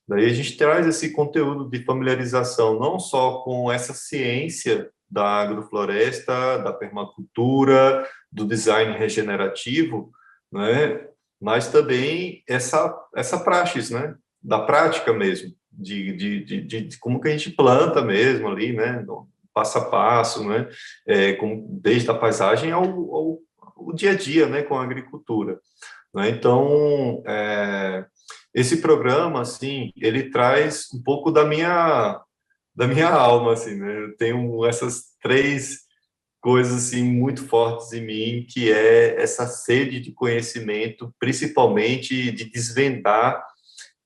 Daí a gente traz esse conteúdo de familiarização não só com essa ciência da agrofloresta, da permacultura, do design regenerativo, né? Mas também essa praxis, né? Da prática mesmo, de como que a gente planta mesmo ali, né? Passo a passo, né? Desde a paisagem ao dia a dia, né? Com a agricultura, né? Então, esse programa, assim, ele traz um pouco da minha alma, assim, né? Eu tenho essas três coisas, assim, muito fortes em mim, que é essa sede de conhecimento, principalmente de desvendar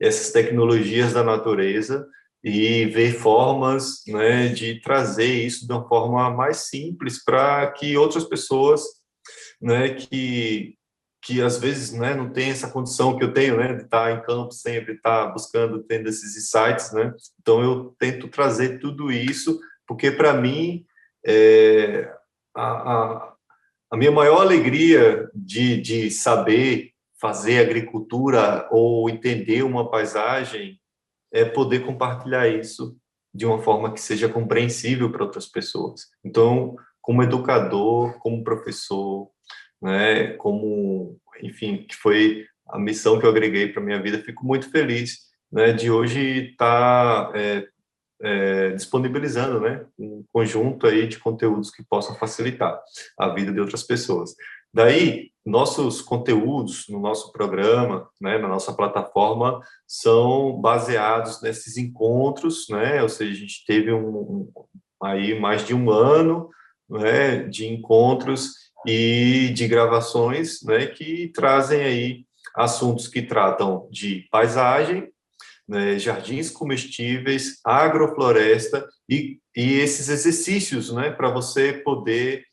essas tecnologias da natureza e ver formas, né, de trazer isso de uma forma mais simples para que outras pessoas, né, que às vezes, né, não tem essa condição que eu tenho, né, de estar em campo sempre, estar buscando, tendo esses insights, né, então eu tento trazer tudo isso, porque para mim, a, a, a minha maior alegria de saber fazer agricultura ou entender uma paisagem é poder compartilhar isso de uma forma que seja compreensível para outras pessoas. Então, como educador, como professor, né, como, enfim, que foi a missão que eu agreguei para minha vida, fico muito feliz, né, de hoje estar disponibilizando, né, um conjunto aí de conteúdos que possam facilitar a vida de outras pessoas. Daí, nossos conteúdos no nosso programa, né, na nossa plataforma, são baseados nesses encontros, né, ou seja, a gente teve aí mais de um ano, né, de encontros e de gravações, né, que trazem aí assuntos que tratam de paisagem, né, jardins comestíveis, agrofloresta e esses exercícios, né, para você poder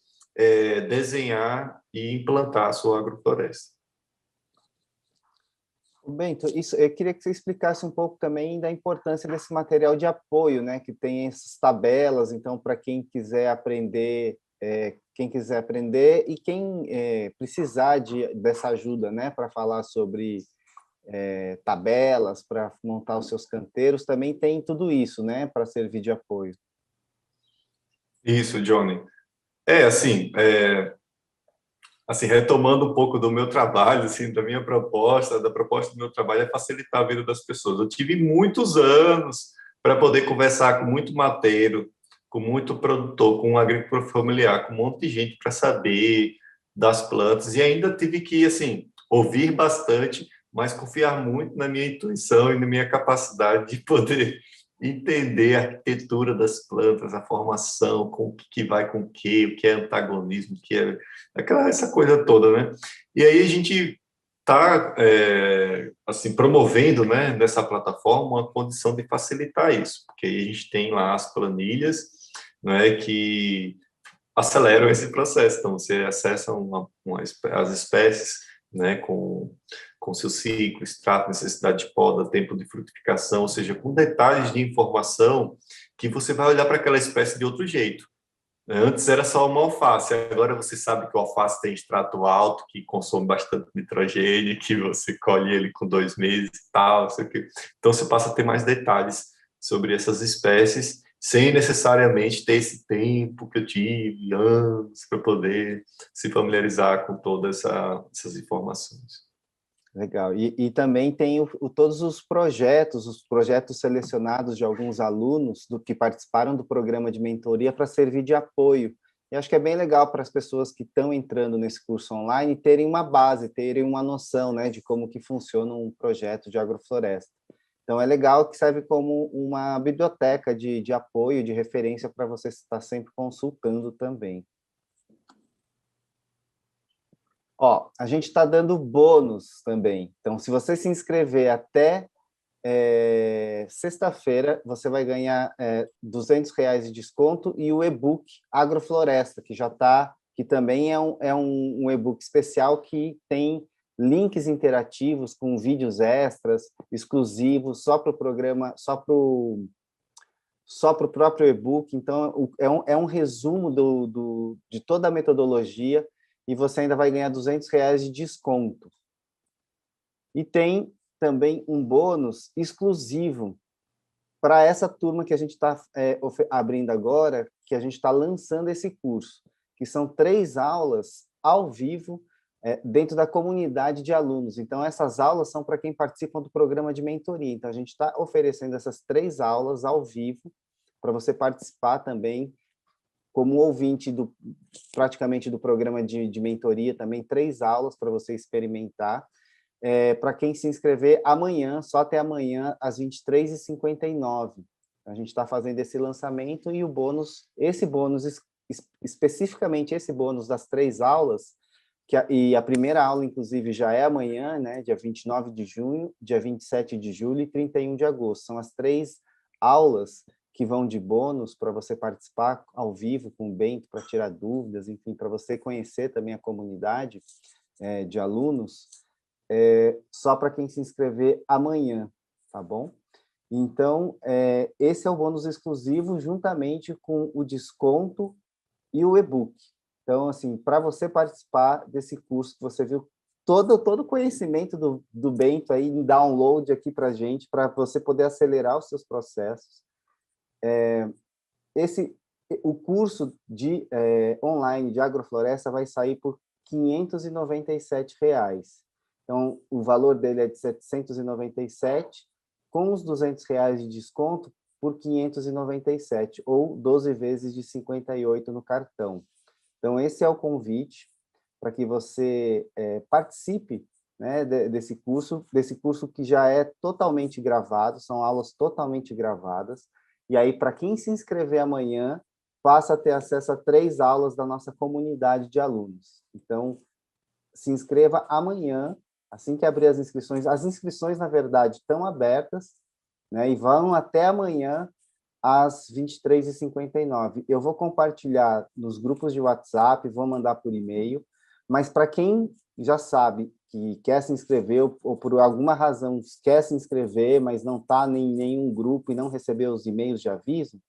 desenhar e implantar a sua agrofloresta. Bento, isso, eu queria que você explicasse um pouco também da importância desse material de apoio, né, que tem essas tabelas, então, para quem quiser aprender, e quem precisar dessa ajuda, né, para falar sobre tabelas, para montar os seus canteiros, também tem tudo isso, né, para servir de apoio. Isso, Johnny. Assim, assim, retomando um pouco do meu trabalho, assim, da minha proposta, da proposta do meu trabalho é facilitar a vida das pessoas. Eu tive muitos anos para poder conversar com muito mateiro, com muito produtor, com um agricultor familiar, com um monte de gente para saber das plantas, e ainda tive que, assim, ouvir bastante, mas confiar muito na minha intuição e na minha capacidade de poder entender a arquitetura das plantas, a formação, com o que vai com o que é antagonismo, o que é essa coisa toda, né? E aí a gente está assim promovendo, né, nessa plataforma uma condição de facilitar isso, porque aí a gente tem lá as planilhas, né, que aceleram esse processo. Então você acessa as espécies, né, com seu ciclo, extrato, necessidade de poda, tempo de frutificação, ou seja, com detalhes de informação que você vai olhar para aquela espécie de outro jeito. Antes era só uma alface, agora você sabe que o alface tem extrato alto, que consome bastante nitrogênio, que você colhe ele com 2 meses e tal, não sei o quê. Então você passa a ter mais detalhes sobre essas espécies, sem necessariamente ter esse tempo que eu tive, anos, para poder se familiarizar com todas essas informações. Legal. E também tem todos os projetos selecionados de alguns alunos do que participaram do programa de mentoria para servir de apoio. E acho que é bem legal para as pessoas que estão entrando nesse curso online terem uma base, terem uma noção, né, de como que funciona um projeto de agrofloresta. Então, é legal que serve como uma biblioteca de apoio, de referência para você estar sempre consultando também. Ó, a gente está dando bônus também. Então, se você se inscrever até sexta-feira, você vai ganhar R$ 200 de desconto e o e-book Agrofloresta, que também é um e-book especial que tem links interativos com vídeos extras, exclusivos, só para o programa, só para o próprio e-book. Então, é um resumo de toda a metodologia e você ainda vai ganhar R$ 200 de desconto. E tem também um bônus exclusivo para essa turma que a gente está abrindo agora, que a gente está lançando esse curso, que são 3 aulas ao vivo dentro da comunidade de alunos. Então, essas aulas são para quem participa do programa de mentoria. Então, a gente está oferecendo essas 3 aulas ao vivo para você participar também como ouvinte praticamente do programa de mentoria, também 3 aulas para você experimentar. Para quem se inscrever amanhã, só até amanhã, às 23h59. A gente está fazendo esse lançamento e o bônus, especificamente esse bônus das 3 aulas, e a primeira aula, inclusive, já é amanhã, né, dia 29 de junho, dia 27 de julho e 31 de agosto. São as 3 aulas que vão de bônus para você participar ao vivo com o Bento, para tirar dúvidas, enfim, para você conhecer também a comunidade de alunos, só para quem se inscrever amanhã, tá bom? Então, esse é o bônus exclusivo, juntamente com o desconto e o e-book. Então, assim, para você participar desse curso, que você viu todo o conhecimento do Bento aí, em download aqui para a gente, para você poder acelerar os seus processos. O curso online de agrofloresta vai sair por R$ 597. Então, o valor dele é de 797, com os R$ 200 de desconto por 597, ou 12 vezes de 58 no cartão. Então, esse é o convite para que você participe, né, desse curso que já é totalmente gravado, são aulas totalmente gravadas. E aí, para quem se inscrever amanhã, passa a ter acesso a 3 aulas da nossa comunidade de alunos. Então, se inscreva amanhã, assim que abrir as inscrições. As inscrições, na verdade, estão abertas, né, e vão até amanhã, às 23h59. Eu vou compartilhar nos grupos de WhatsApp, vou mandar por e-mail, mas para quem já sabe que quer se inscrever, ou por alguma razão quer se inscrever, mas não está em nenhum grupo e não recebeu os e-mails de aviso,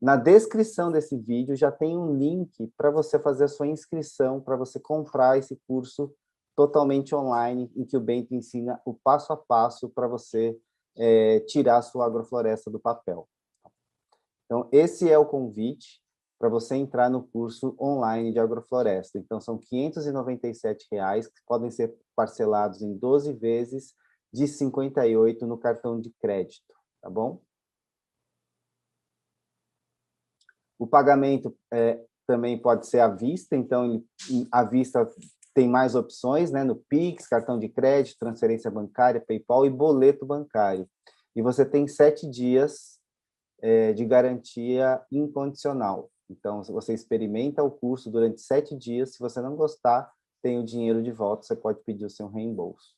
na descrição desse vídeo já tem um link para você fazer a sua inscrição, para você comprar esse curso totalmente online, em que o Bento ensina o passo a passo para você tirar a sua agrofloresta do papel. Então, esse é o convite. para você entrar no curso online de agrofloresta. Então, são R$ 597, que podem ser parcelados em 12 vezes de 58 no cartão de crédito, tá bom? O pagamento também pode ser à vista, então, à vista tem mais opções, né, no Pix, cartão de crédito, transferência bancária, PayPal e boleto bancário. E você tem 7 dias de garantia incondicional. Então, se você experimenta o curso durante 7 dias, se você não gostar, tem o dinheiro de volta, você pode pedir o seu reembolso.